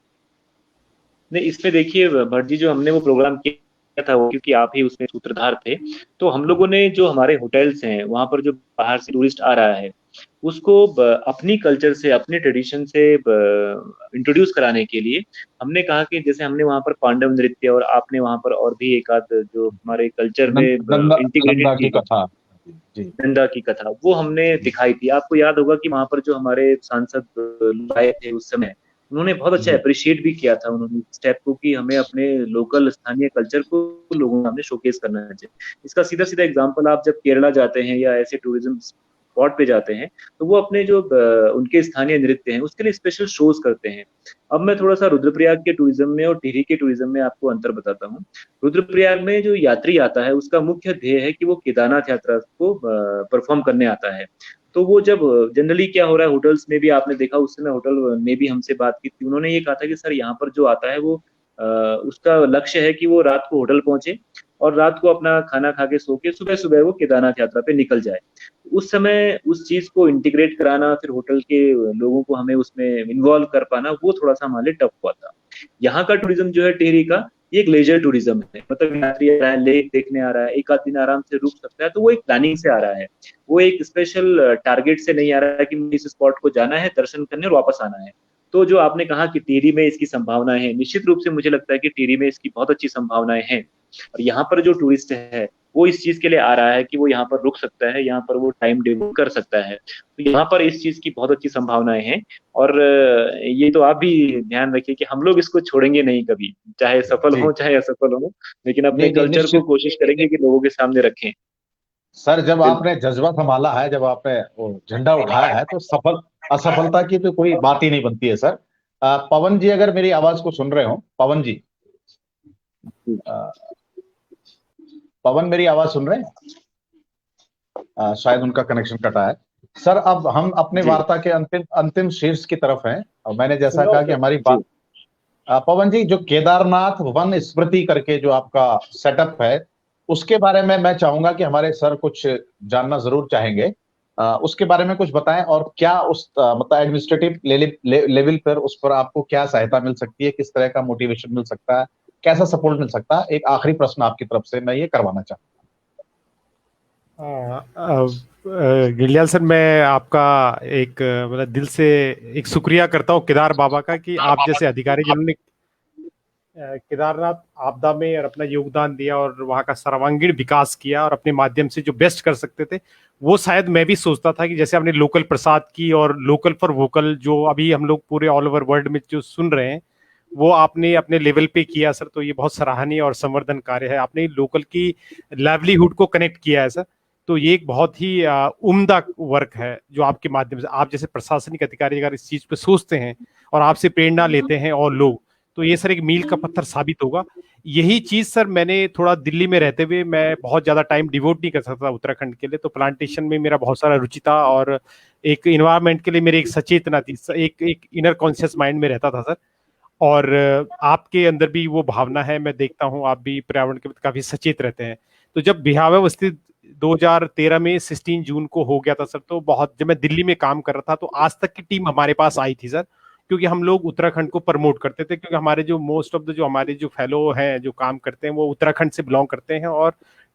नहीं, इसमें देखिए भट्ट जी, जो हमने वो प्रोग्राम किया था वो क्योंकि आप ही उसमें सूत्रधार थे, तो हम लोगों ने जो हमारे होटल्स हैं, वहाँ पर जो बाहर से टूरिस्ट आ रहा है, उसको अपनी कल्चर से, अपने ट्रेडिशन से इंट्रोड्यूस कराने के लिए हमने कहा कि जैसे हमने वहाँ पर पांडव नृत्य और आपने वहाँ पर और भी एक आध जो हमारे कल्चर में नंदा इंटीग्रेटेड नंदा की चीजें, कथा। जी। नंदा की कथा, वो हमने दिखाई थी। आपको याद होगा कि वहाँ पर जो हमारे सांसद लोग आए थे उस समय, उन्होंने बहुत अच्छा जी। एप्रिशिएट भी किया था उन्होंने स्टेप को कि हमें अपने लोकल स्थानीय कल्चर को लोगों के सामने शोकेस करना चाहिए। इसका सीधा-सीधा एग्जांपल, आप जब केरला जाते हैं या ऐसे टूरिज्म स्पॉट पे जाते हैं, तो वो अपने जो उनके स्थानीय नृत्य हैं, उसके लिए स्पेशल शोज़ करते हैं। अब मैं थोड़ा-सा रुद्रप्रयाग के टूरिज्म में और टिहरी के टूरिज्म में आपको अंतर बताता हूँ। रुद्रप्रयाग में जो यात्री आता है, उसका मुख्य ध्येय है कि वो केदारनाथ यात्रा को परफ़ॉर्म करने आता है। तो वो जब जनरली क्या हो रहा है, होटल्स में भी आपने देखा, उस समय होटल ने भी हमसे बात की थी। उन्होंने ये कहा था कि सर यहाँ पर जो आता है वो उसका लक्ष्य है कि वो रात को होटल पहुँचे और रात को अपना खाना खा के सो के सुबह सुबह वो केदारनाथ यात्रा पे निकल जाए। उस समय उस चीज को इंटीग्रेट कराना, फिर होटल के लोगों को हमें उसमें इन्वॉल्व कर पाना, वो थोड़ा सा हमारे लिए टफ हुआ था। यहाँ का टूरिज्म जो है टिहरी का, ये एक लेजर टूरिज्म है, मतलब यात्री आ रहा है, लेक देखने आ रहा है, एक आध दिन आराम से रुक सकता है, तो वो एक प्लानिंग से आ रहा है। वो एक स्पेशल टारगेट से नहीं आ रहा है कि मुझे इस स्पॉट को जाना है, दर्शन करने और वापस आना है। तो जो आपने कहा कि टिहरी में इसकी संभावनाएं हैं, निश्चित रूप से मुझे लगता है कि टिहरी में इसकी बहुत अच्छी संभावनाएं हैं। और यहाँ पर जो टूरिस्ट है वो इस चीज के लिए आ रहा है कि वो यहाँ पर रुक सकता है, यहाँ पर वो टाइम डिवोट कर सकता है, तो यहाँ पर इस चीज की बहुत अच्छी संभावनाएं हैं। और ये तो आप भी ध्यान रखिए कि हम लोग इसको छोड़ेंगे नहीं कभी, चाहे सफल जी हो चाहे असफल हो, लेकिन अपने नहीं नहीं कल्चर को निश्चित। कोशिश करेंगे कि लोगों के सामने रखें। सर जब बिल्कुल। आपने जज्बा संभाला है, जब आपने वो झंडा उठाया है, तो सफल असफलता की तो कोई बात ही नहीं बनती है सर। पवन जी अगर मेरी आवाज को सुन रहे हो, पवन जी, अ, पवन मेरी आवाज सुन रहे हैं? शायद उनका कनेक्शन कटा है। सर अब हम अपने जी वार्ता के अंतिम अंतिम शीर्ष की तरफ हैं, और मैंने जैसा सुनो कहा कि सर। हमारी जी बात, पवन जी, जो केदारनाथ वन स्मृति करके जो आपका सेटअप है, उसके बारे में मैं चाहूंगा कि हमारे सर कुछ जानना जरूर चाहेंगे। उसके बारे में कुछ बताएं, और क्या उस मतलब एडमिनिस्ट्रेटिव लेवल पर उस पर आपको क्या सहायता मिल सकती है, किस तरह का मोटिवेशन मिल सकता है, कैसा सपोर्ट मिल सकता है? एक आखिरी प्रश्न आपकी तरफ से मैं ये करवाना चाहूँ। गिलियाल सर, मैं आपका एक मतलब दिल से एक शुक्रिया करता हूँ केदार बाबा का, कि आप जैसे अधिकारी जिन्होंने केदारनाथ आपदा में और अपना योगदान दिया और वहाँ का सर्वांगीण विकास किया और अपने माध्यम से जो बेस्ट कर सकते थे, वो शायद मैं भी सोचता था कि जैसे आपने लोकल प्रसाद की और लोकल फॉर वोकल जो अभी हम लोग पूरे ऑल ओवर वर्ल्ड में जो सुन रहे हैं, वो आपने अपने लेवल पे किया सर। तो ये बहुत सराहनीय और संवर्धन कार्य है, आपने लोकल की लाइवलीहुड को कनेक्ट किया है सर। तो ये एक बहुत ही उम्दा वर्क है जो आपके माध्यम से, आप जैसे प्रशासनिक अधिकारी अगर इस चीज पे सोचते हैं और आपसे प्रेरणा लेते हैं और लोग, तो ये सर एक मील का पत्थर साबित होगा। यही चीज सर मैंने थोड़ा दिल्ली में रहते हुए मैं बहुत ज्यादा टाइम डिवोट नहीं कर सकता उत्तराखंड के लिए, तो प्लांटेशन में मेरा बहुत सारा रुचि था और एक इन्वायरमेंट के लिए मेरी एक सचेतना थी, एक एक इनर कॉन्शियस माइंड में रहता था सर। और आपके अंदर भी वो भावना है, मैं देखता हूँ आप भी पर्यावरण के प्रति काफी सचेत रहते हैं। तो जब बिहाव स्थित 2013 में 16 जून को हो गया था सर, तो बहुत, जब मैं दिल्ली में काम कर रहा था तो आज तक की टीम हमारे पास आई थी सर, क्योंकि हम लोग उत्तराखंड को प्रमोट करते थे, क्योंकि हमारे जो मोस्ट ऑफ द जो हमारे जो फेलो हैं जो काम करते हैं वो उत्तराखंड से बिलोंग करते हैं और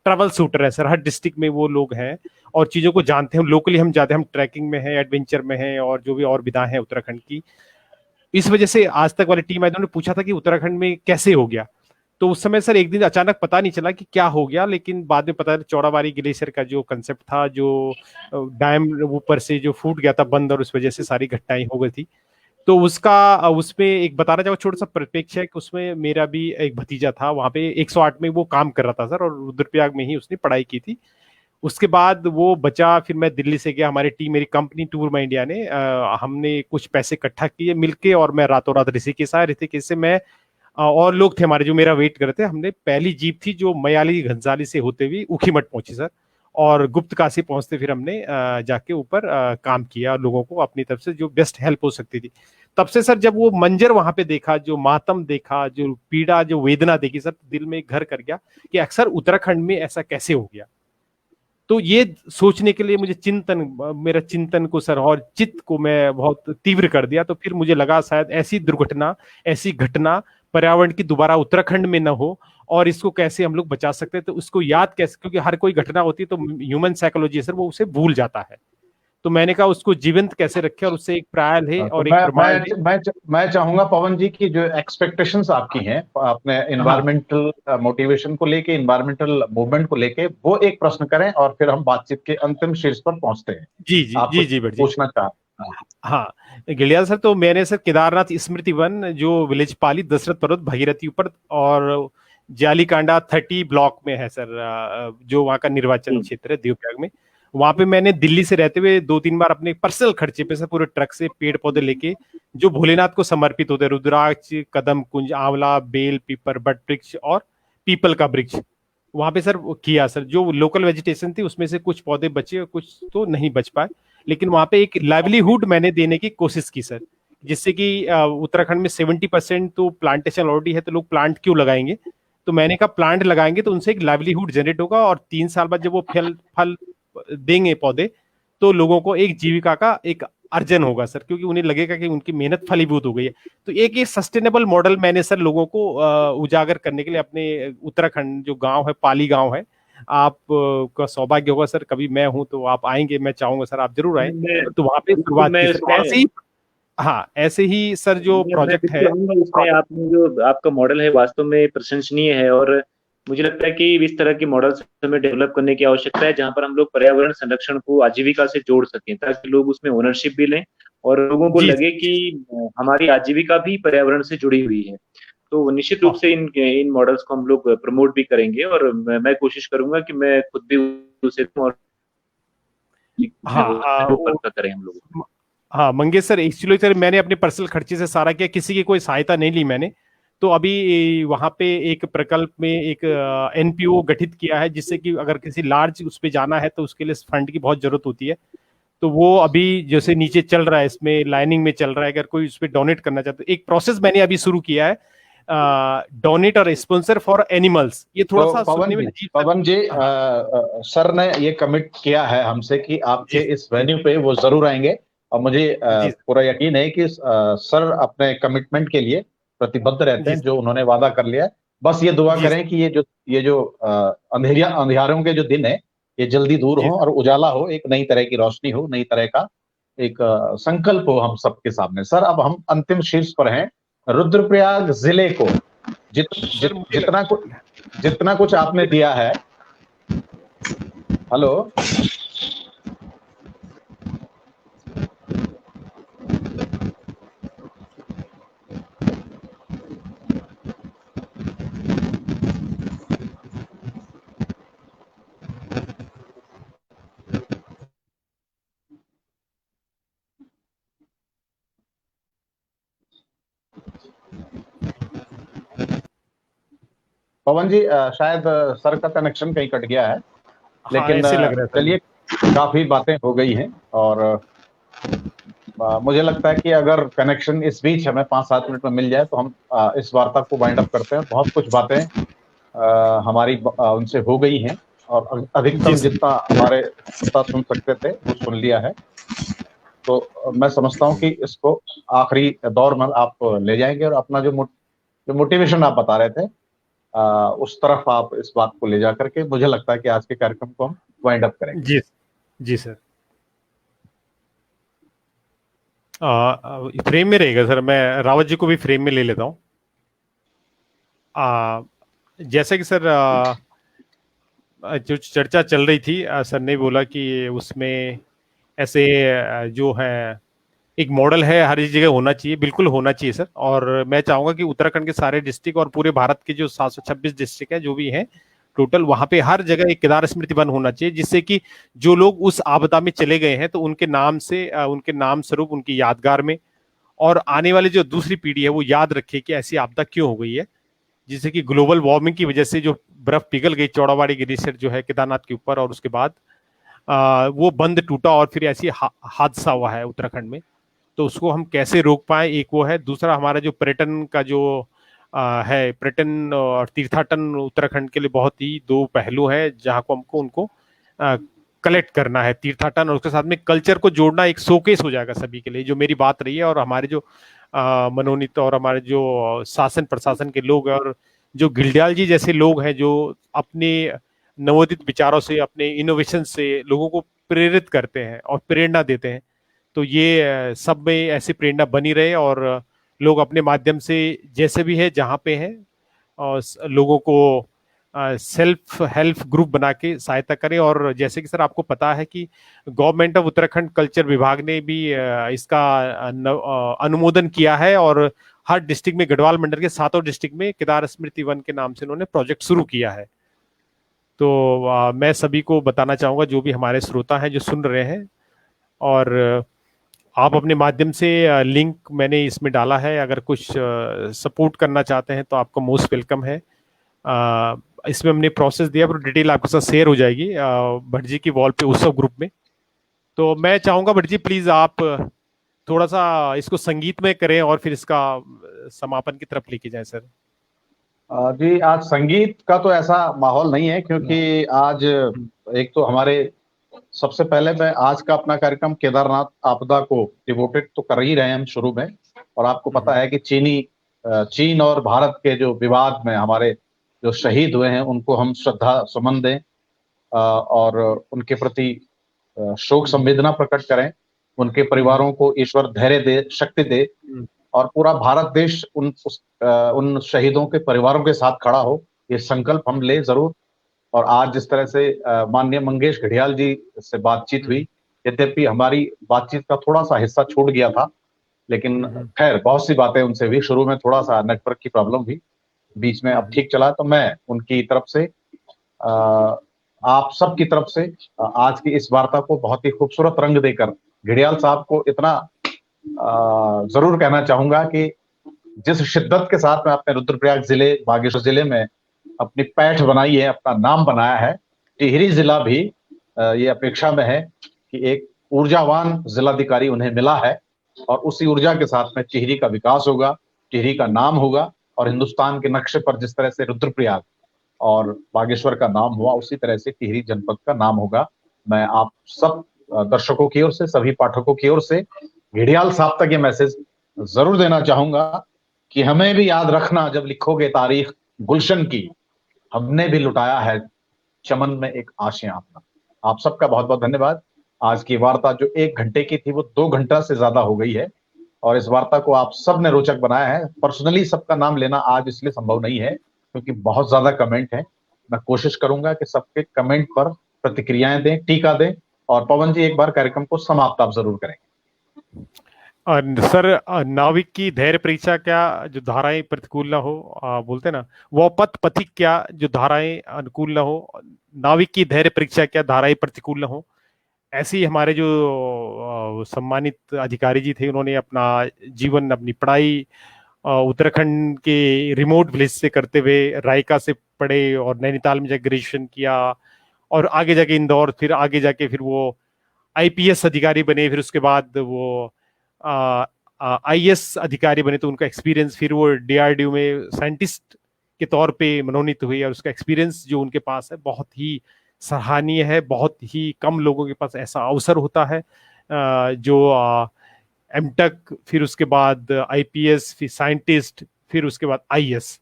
ट्रैवल शूटर है सर, हर डिस्ट्रिक्ट में वो लोग हैं और चीज़ों को जानते हैं। लोकली हम जाते हैं, हम ट्रैकिंग में हैं, एडवेंचर में हैं और जो भी और विधाएं हैं उत्तराखंड की। इस वजह से आज तक वाली टीम आई, उन्होंने पूछा था कि उत्तराखंड में कैसे हो गया, तो उस समय सर एक दिन अचानक पता नहीं चला कि क्या हो गया, लेकिन बाद में पता चला चौड़ाबाड़ी ग्लेशियर का जो कंसेप्ट था, जो डैम ऊपर से जो फूट गया था बंद और उस वजह से सारी घटनाएं हो गई थी। तो उसका उसमें एक बताना चाहूँगा छोटा सा परिप्रेक्ष्य है कि उसमें मेरा भी एक भतीजा था, वहाँ पे 108 में वो काम कर रहा था सर और रुद्रप्रयाग में ही उसने पढ़ाई की थी। उसके बाद वो बचा, फिर मैं दिल्ली से गया, हमारी टीम, मेरी कंपनी टूर माई इंडिया ने हमने कुछ पैसे इकट्ठा किए मिलके और मैं रातों रात ऋषिकेश आया। ऋषिकेश से मैं और लोग थे हमारे जो मेरा वेट कर रहे थे, हमने पहली जीप थी जो मयाली घंसाली से होते हुए ऊखीमठ पहुंची सर, और गुप्त काशी पहुंचते फिर हमने जाके ऊपर काम किया, लोगों को अपनी तरफ से जो बेस्ट हेल्प हो सकती थी। तब से सर जब वो मंजर वहां पे देखा, जो मातम देखा, जो पीड़ा, जो वेदना देखी सर, दिल में घर कर गया कि अक्सर उत्तराखंड में ऐसा कैसे हो गया। तो ये सोचने के लिए मुझे मेरा चिंतन को सर और चित्त को मैं बहुत तीव्र कर दिया। तो फिर मुझे लगा शायद ऐसी दुर्घटना, ऐसी घटना पर्यावरण की दोबारा उत्तराखंड में न हो, और इसको कैसे हम लोग बचा सकते हैं, तो उसको याद कैसे, क्योंकि हर कोई घटना होती है तो ह्यूमन साइकोलॉजी है सर, वो उसे भूल जाता है। तो मैंने कहा उसको जीवंत कैसे रखे, और उससे एक ट्रायल है तो और एक प्रमाण है। मैं चाहूंगा पवन जी की जो एक्सपेक्टेशंस आपकी हैं अपने हाँ इन्वायरमेंटल मोटिवेशन को लेके, इन्वायरमेंटल मूवमेंट को लेके, वो एक प्रश्न करें और फिर हम बातचीत के अंतिम शीर्ष पर पहुंचते हैं। जी जी आप जी कुछ जी बेट जी। पूछना चाह? हाँ गिलियाल सर, तो मैंने सर केदारनाथ स्मृति वन जो विलेज पाली दशरथ पर्वत भगीरथी ऊपर और जालीकांडा 30 ब्लॉक में है सर, जो वहाँ का निर्वाचन क्षेत्र है देवप्रयाग में, वहां पे मैंने दिल्ली से रहते हुए 2-3 बार अपने पर्सनल खर्चे पे से पूरे ट्रक से पेड़ पौधे लेके जो भोलेनाथ को समर्पित होते हैं, रुद्राक्ष, कदम कुंज, आंवला, बेल, पीपर, बट वृक्ष और पीपल का वृक्ष, वहां पे सर किया सर। जो लोकल वेजिटेशन थी उसमें से कुछ पौधे बचे और कुछ तो नहीं बच पाए, लेकिन वहां पे एक लाइवलीहुड मैंने देने की कोशिश की सर, जिससे कि उत्तराखंड में 70% तो प्लांटेशन ऑलरेडी है, तो लोग प्लांट क्यों लगाएंगे, तो मैंने कहा प्लांट लगाएंगे तो उनसे एक लाइवलीहुड जनरेट होगा, और 3 साल बाद जब वो फल फल देंगे पौधे, तो लोगों को एक जीविका का एक अर्जन होगा सर, क्योंकि उन्हें लगेगा कि उनकी मेहनत फलीभूत हो गई है। तो एक ये सस्टेनेबल मॉडल मैंने सर लोगों को उजागर करने के लिए अपने उत्तराखंड जो गांव है, पाली गांव है, आप का सौभाग्य होगा सर, कभी मैं हूं तो आप आएंगे, मैं चाहूंगा सर आप जरूर आए। तो वहां पे बिल्कुल शुरुआत मैं की सर, ऐसे ही हाँ ऐसे ही सर जो मैं प्रोजेक्ट है। बिल्कुल आऊंगा उसमें। आपने जो आपका मॉडल है वास्तव में प्रशंसनीय है, और मुझे लगता है कि इस तरह की मॉडल्स हमें डेवलप करने की आवश्यकता है, जहां पर हम लोग पर्यावरण संरक्षण को आजीविका से जोड़ सकें, ताकि लोग उसमें ओनरशिप भी लें और लोगों को जी लगे कि हमारी आजीविका भी पर्यावरण से जुड़ी हुई है। तो निश्चित रूप हाँ से इन इन मॉडल्स को हम लोग प्रमोट भी करेंगे, और मैं कोशिश करूंगा कि मैं खुद भी उसे और हाँ वो पक्का करें हम लोग। हाँ मंगेश सर, एक्चुअली सर मैंने अपने पर्सनल खर्चे से सारा किया, किसी की कोई सहायता नहीं ली मैंने। तो अभी वहां पे एक प्रकल्प में एक एनपीओ गठित किया है, जिससे कि अगर किसी लार्ज उस पे जाना है तो उसके लिए फंड की बहुत जरूरत होती है। तो वो अभी जैसे नीचे चल रहा है, इसमें लाइनिंग में चल रहा है, अगर कोई उस पर डोनेट करना चाहता है, एक प्रोसेस मैंने अभी शुरू किया है, डोनेट और स्पॉन्सर फॉर एनिमल्स। ये थोड़ा तो सा सुनने में अजीब सा। पवन जी हाँ सर ने ये कमिट किया है हमसे कि आपके जी इस वेन्यू पे वो जरूर आएंगे, और मुझे जी पूरा यकीन है कि सर अपने कमिटमेंट के लिए प्रतिबद्ध रहते जी हैं, जो उन्होंने वादा कर लिया है। बस ये दुआ जी करें कि ये जो अंधेरों के जो दिन है, ये जल्दी दूर जी हो और उजाला हो, एक नई तरह की रोशनी हो, नई तरह का एक संकल्प हो हम सबके सामने। सर अब हम अंतिम शीर्ष पर हैं, रुद्रप्रयाग जिले को सर मुझे जितना कुछ आपने दिया है। हेलो पवन जी, शायद सर का कनेक्शन कहीं कट गया है, हाँ लेकिन ऐसे लग रहा है सर चलिए, मुझे। काफी बातें हो गई हैं, और मुझे लगता है कि अगर कनेक्शन इस बीच हमें 5-7 मिनट में मिल जाए तो हम इस वार्ता को वाइंड अप करते हैं। बहुत कुछ बातें हमारी उनसे हो गई हैं, और जी अधिकतम सर जितना हमारे श्रोता सुन सकते थे वो सुन लिया है। तो मैं समझता हूँ कि इसको आखिरी दौर में आप ले जाएंगे, और अपना जो मोटिवेशन आप बता रहे थे, उस तरफ आप इस बात को ले जा करके, मुझे लगता है कि आज के कार्यक्रम को हम वाइंड अप करेंगे। जी जी सर। फ्रेम में रहेगा सर, मैं रावत जी को भी फ्रेम में ले लेता हूँ। जैसे कि सर जो चर्चा चल रही थी, सर ने बोला कि उसमें ऐसे जो है एक मॉडल है, हर जगह होना चाहिए, बिल्कुल होना चाहिए सर। और मैं चाहूंगा कि उत्तराखंड के सारे डिस्ट्रिक्ट और पूरे भारत के जो 726 डिस्ट्रिक्ट है जो भी हैं टोटल, वहां पे हर जगह एक केदार स्मृति वन होना चाहिए, जिससे कि जो लोग उस आपदा में चले गए हैं तो उनके नाम से उनके नाम स्वरूप उनकी यादगार में, और आने वाली जो दूसरी पीढ़ी है वो याद रखे कि ऐसी आपदा क्यों हो गई है। जिससे कि ग्लोबल वार्मिंग की वजह से जो बर्फ पिघल गई चौड़ावाड़ी ग्लेशियर जो है केदारनाथ के ऊपर, और उसके बाद वो बंद टूटा और फिर ऐसी हादसा हुआ है उत्तराखंड में। तो उसको हम कैसे रोक पाए, एक वो है। दूसरा हमारा जो पर्यटन का जो है, पर्यटन और तीर्थाटन उत्तराखंड के लिए बहुत ही दो पहलू है, जहाँ को हमको उनको कलेक्ट करना है, तीर्थाटन और उसके साथ में कल्चर को जोड़ना एक शोकेस हो जाएगा सभी के लिए, जो मेरी बात रही है। और हमारे जो मनोनीत और हमारे जो शासन प्रशासन के लोग हैं, और जो गिलडियाल जी जैसे लोग हैं जो अपने नवोदित विचारों से, अपने इनोवेशन से लोगों को प्रेरित करते हैं और प्रेरणा देते हैं, तो ये सब में ऐसी प्रेरणा बनी रहे, और लोग अपने माध्यम से जैसे भी है जहाँ पे हैं और लोगों को सेल्फ हेल्प ग्रुप बना के सहायता करें। और जैसे कि सर आपको पता है कि गवर्नमेंट ऑफ उत्तराखंड कल्चर विभाग ने भी इसका अनुमोदन किया है, और हर डिस्ट्रिक्ट में, गढ़वाल मंडल के 7 डिस्ट्रिक्ट में केदार स्मृति वन के नाम से उन्होंने प्रोजेक्ट शुरू किया है। तो मैं सभी को बताना चाहूंगा, जो भी हमारे श्रोता हैं जो सुन रहे हैं, और आप अपने माध्यम से लिंक मैंने इसमें डाला है, अगर कुछ सपोर्ट करना चाहते हैं तो आपका मोस्ट वेलकम है। इसमें हमने प्रोसेस दिया, पर डिटेल आपके साथ शेयर हो जाएगी भट्ट जी की वॉल पे उत्सव ग्रुप में। तो मैं चाहूंगा भट्ट जी प्लीज आप थोड़ा सा इसको संगीत में करें और फिर इसका समापन की तरफ लेके जाएं सर। जी, आज संगीत का तो ऐसा माहौल नहीं है, क्योंकि आज एक तो हमारे सबसे पहले मैं आज का अपना कार्यक्रम केदारनाथ आपदा को डिवोटेड तो कर ही रहे हैं हम शुरू में। और आपको पता है कि चीन और भारत के जो विवाद में हमारे जो शहीद हुए हैं उनको हम श्रद्धा सुमन दें, और उनके प्रति शोक संवेदना प्रकट करें। उनके परिवारों को ईश्वर धैर्य दे, शक्ति दे, और पूरा भारत देश उन शहीदों के परिवारों के साथ खड़ा हो, ये संकल्प हम ले जरूर। और आज जिस तरह से माननीय मंगेश घड़ियाल जी से बातचीत हुई, यद्यपि हमारी बातचीत का थोड़ा सा हिस्सा छूट गया था, लेकिन खैर बहुत सी बातें उनसे हुई। शुरू में थोड़ा सा नेटवर्क की प्रॉब्लम हुई, बीच में अब ठीक चला। तो मैं उनकी तरफ से आप सब की तरफ से आज की इस वार्ता को बहुत ही खूबसूरत रंग देकर घड़ियाल साहब को इतना जरूर कहना चाहूंगा कि जिस शिद्दत के साथ में आपने रुद्रप्रयाग जिले, बागेश्वर जिले में अपनी पैठ बनाई है, अपना नाम बनाया है, टिहरी जिला भी ये अपेक्षा में है कि एक ऊर्जावान जिलाधिकारी उन्हें मिला है, और उसी ऊर्जा के साथ में टिहरी का विकास होगा, टिहरी का नाम होगा, और हिंदुस्तान के नक्शे पर जिस तरह से रुद्रप्रयाग और बागेश्वर का नाम हुआ, उसी तरह से टिहरी जनपद का नाम होगा। मैं आप सब दर्शकों की ओर से, सभी पाठकों की ओर से घड़ियाल साहब तक ये मैसेज जरूर देना चाहूंगा कि हमें भी याद रखना, जब लिखोगे तारीख गुलशन की, हमने भी लुटाया है चमन में एक आशियां अपना। आप सबका बहुत बहुत धन्यवाद। आज की वार्ता जो 1 घंटे की थी वो 2 घंटा से ज्यादा हो गई है, और इस वार्ता को आप सब ने रोचक बनाया है। पर्सनली सबका नाम लेना आज इसलिए संभव नहीं है क्योंकि बहुत ज्यादा कमेंट है। मैं कोशिश करूंगा कि सबके कमेंट पर प्रतिक्रियाएं दें, टीका दें। और पवन जी, एक बार कार्यक्रम को समाप्त आप जरूर करें। सर, नाविक की धैर्य परीक्षा क्या, जो धाराएं प्रतिकूल ना हो, बोलते ना, वो पथ पथिक क्या, जो धाराएं अनुकूल ना हो। नाविक की धैर्य परीक्षा क्या, धाराएं प्रतिकूल ना हो। ऐसे ही हमारे जो सम्मानित अधिकारी जी थे, उन्होंने अपना जीवन, अपनी पढ़ाई उत्तराखंड के रिमोट विलेज से करते हुए रायका से पढ़े, और नैनीताल में जाकर ग्रेजुएशन किया, और आगे जाके इंदौर, फिर आगे जाके फिर वो आईपीएस अधिकारी बने, फिर उसके बाद वो आईएएस अधिकारी बने। तो उनका एक्सपीरियंस, फिर वो डीआरडीओ में साइंटिस्ट के तौर पे मनोनीत हुए, और उसका एक्सपीरियंस जो उनके पास है बहुत ही सराहनीय है। बहुत ही कम लोगों के पास ऐसा अवसर होता है, जो एमटेक, फिर उसके बाद आईपीएस, फिर साइंटिस्ट, फिर उसके बाद आईएएस।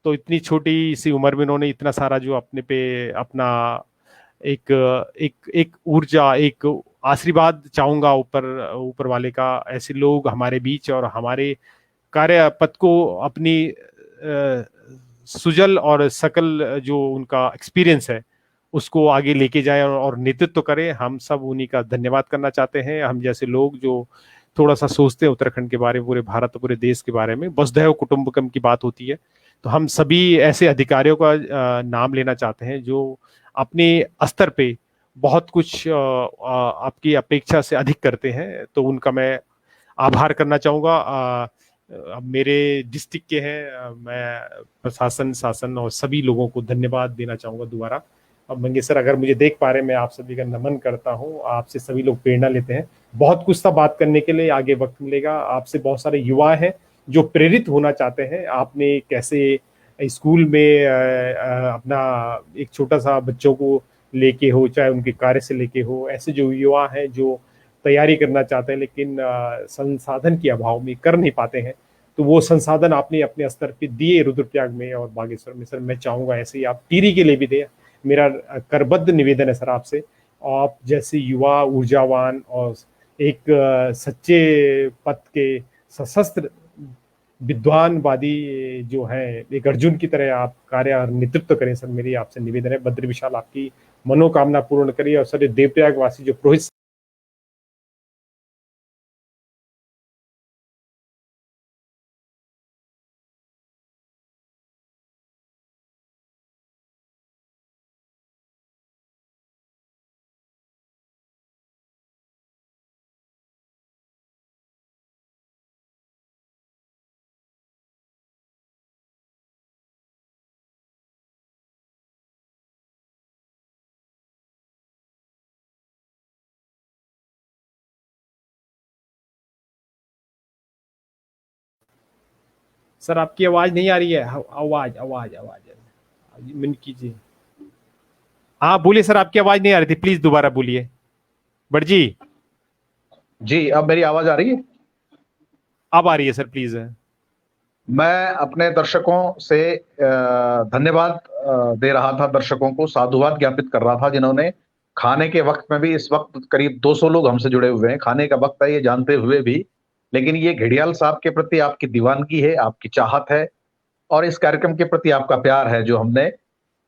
तो इतनी छोटी सी उम्र में उन्होंने इतना सारा जो अपने पे अपना एक एक एक ऊर्जा, एक आशीर्वाद चाहूंगा ऊपर ऊपर वाले का, ऐसे लोग हमारे बीच और हमारे कार्य पथ को अपनी सुजल और सकल जो उनका एक्सपीरियंस है उसको आगे लेके जाए और नेतृत्व करें। हम सब उन्हीं का धन्यवाद करना चाहते हैं। हम जैसे लोग जो थोड़ा सा सोचते हैं उत्तराखंड के बारे में, पूरे भारत, पूरे देश के बारे में, वसुधैव कुटुंबकम की बात होती है, तो हम सभी ऐसे अधिकारियों का नाम लेना चाहते हैं जो अपने स्तर पे बहुत कुछ आपकी अपेक्षा से अधिक करते हैं। तो उनका मैं आभार करना चाहूँगा। अब मेरे डिस्ट्रिक्ट के हैं, मैं प्रशासन, शासन और सभी लोगों को धन्यवाद देना चाहूँगा दोबारा। अब मंगेश सर, अगर मुझे देख पा रहे हैं, मैं आप सभी का नमन करता हूँ। आपसे सभी लोग प्रेरणा लेते हैं। बहुत कुछ था बात करने के लिए, आगे वक्त मिलेगा। आपसे बहुत सारे युवा हैं जो प्रेरित होना चाहते हैं। आपने कैसे स्कूल में अपना एक छोटा सा बच्चों को लेके हो, चाहे उनके कार्य से लेके हो, ऐसे जो युवा हैं जो तैयारी करना चाहते हैं लेकिन संसाधन के अभाव में कर नहीं पाते हैं, तो वो संसाधन आपने अपने स्तर पे दिए रुद्रप्रयाग में और बागेश्वर में। सर, मैं चाहूंगा ऐसे ही आप टिहरी के लिए भी दें। मेरा करबद्ध निवेदन है सर आपसे। आप जैसे युवा, ऊर्जावान और एक सच्चे पथ के सशस्त्र विद्वानवादी जो है, एक अर्जुन की तरह आप कार्य और नेतृत्व करें सर, मेरी आपसे निवेदन है। बद्र विशाल आपकी मनोकामना पूर्ण करिए। और सर, देवप्रयाग वासी जो पुरोहित सर आपकी आवाज नहीं आ रही है, आवाज आवाज आवाज म्यूट कीजिए। हाँ बोलिए सर, आपकी आवाज नहीं आ रही थी, प्लीज दोबारा बोलिए भट्ट जी। जी, अब मेरी आवाज आ रही है? अब आ रही है सर, प्लीज। मैं अपने दर्शकों से धन्यवाद दे रहा था, दर्शकों को साधुवाद ज्ञापित कर रहा था जिन्होंने खाने के वक्त में भी, इस वक्त करीब 200 लोग हमसे जुड़े हुए हैं, खाने का वक्त है ये जानते हुए भी, लेकिन ये घड़ियाल साहब के प्रति आपकी दीवानगी है, आपकी चाहत है और इस कार्यक्रम के प्रति आपका प्यार है, जो हमने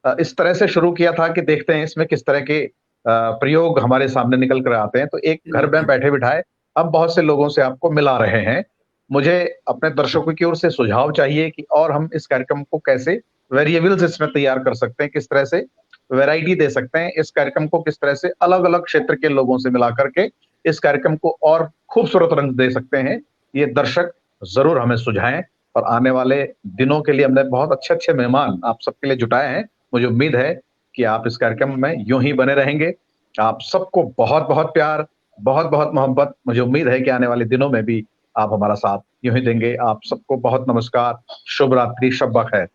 इस तरह से शुरू किया था कि देखते हैं इसमें किस तरह के प्रयोग हमारे सामने निकल कर आते हैं। तो एक घर में बैठे बिठाए अब बहुत से लोगों से आपको मिला रहे हैं। मुझे अपने दर्शकों की ओर से सुझाव चाहिए कि और हम इस कार्यक्रम को कैसे वेरिएबल्स इसमें तैयार कर सकते हैं, किस तरह से वैरायटी दे सकते हैं, इस कार्यक्रम को किस तरह से अलग अलग क्षेत्र के लोगों से मिला करके इस कार्यक्रम को और खूबसूरत रंग दे सकते हैं। ये दर्शक जरूर हमें सुझाएं और आने वाले दिनों के लिए हमने बहुत अच्छे अच्छे मेहमान आप सबके लिए जुटाए हैं। मुझे उम्मीद है कि आप इस कार्यक्रम में यूं ही बने रहेंगे। आप सबको बहुत बहुत प्यार, बहुत बहुत मोहब्बत। मुझे उम्मीद है कि आने वाले दिनों में भी आप हमारा साथ यूं ही देंगे। आप सबको बहुत नमस्कार, शुभ रात्रि, शब बखैर।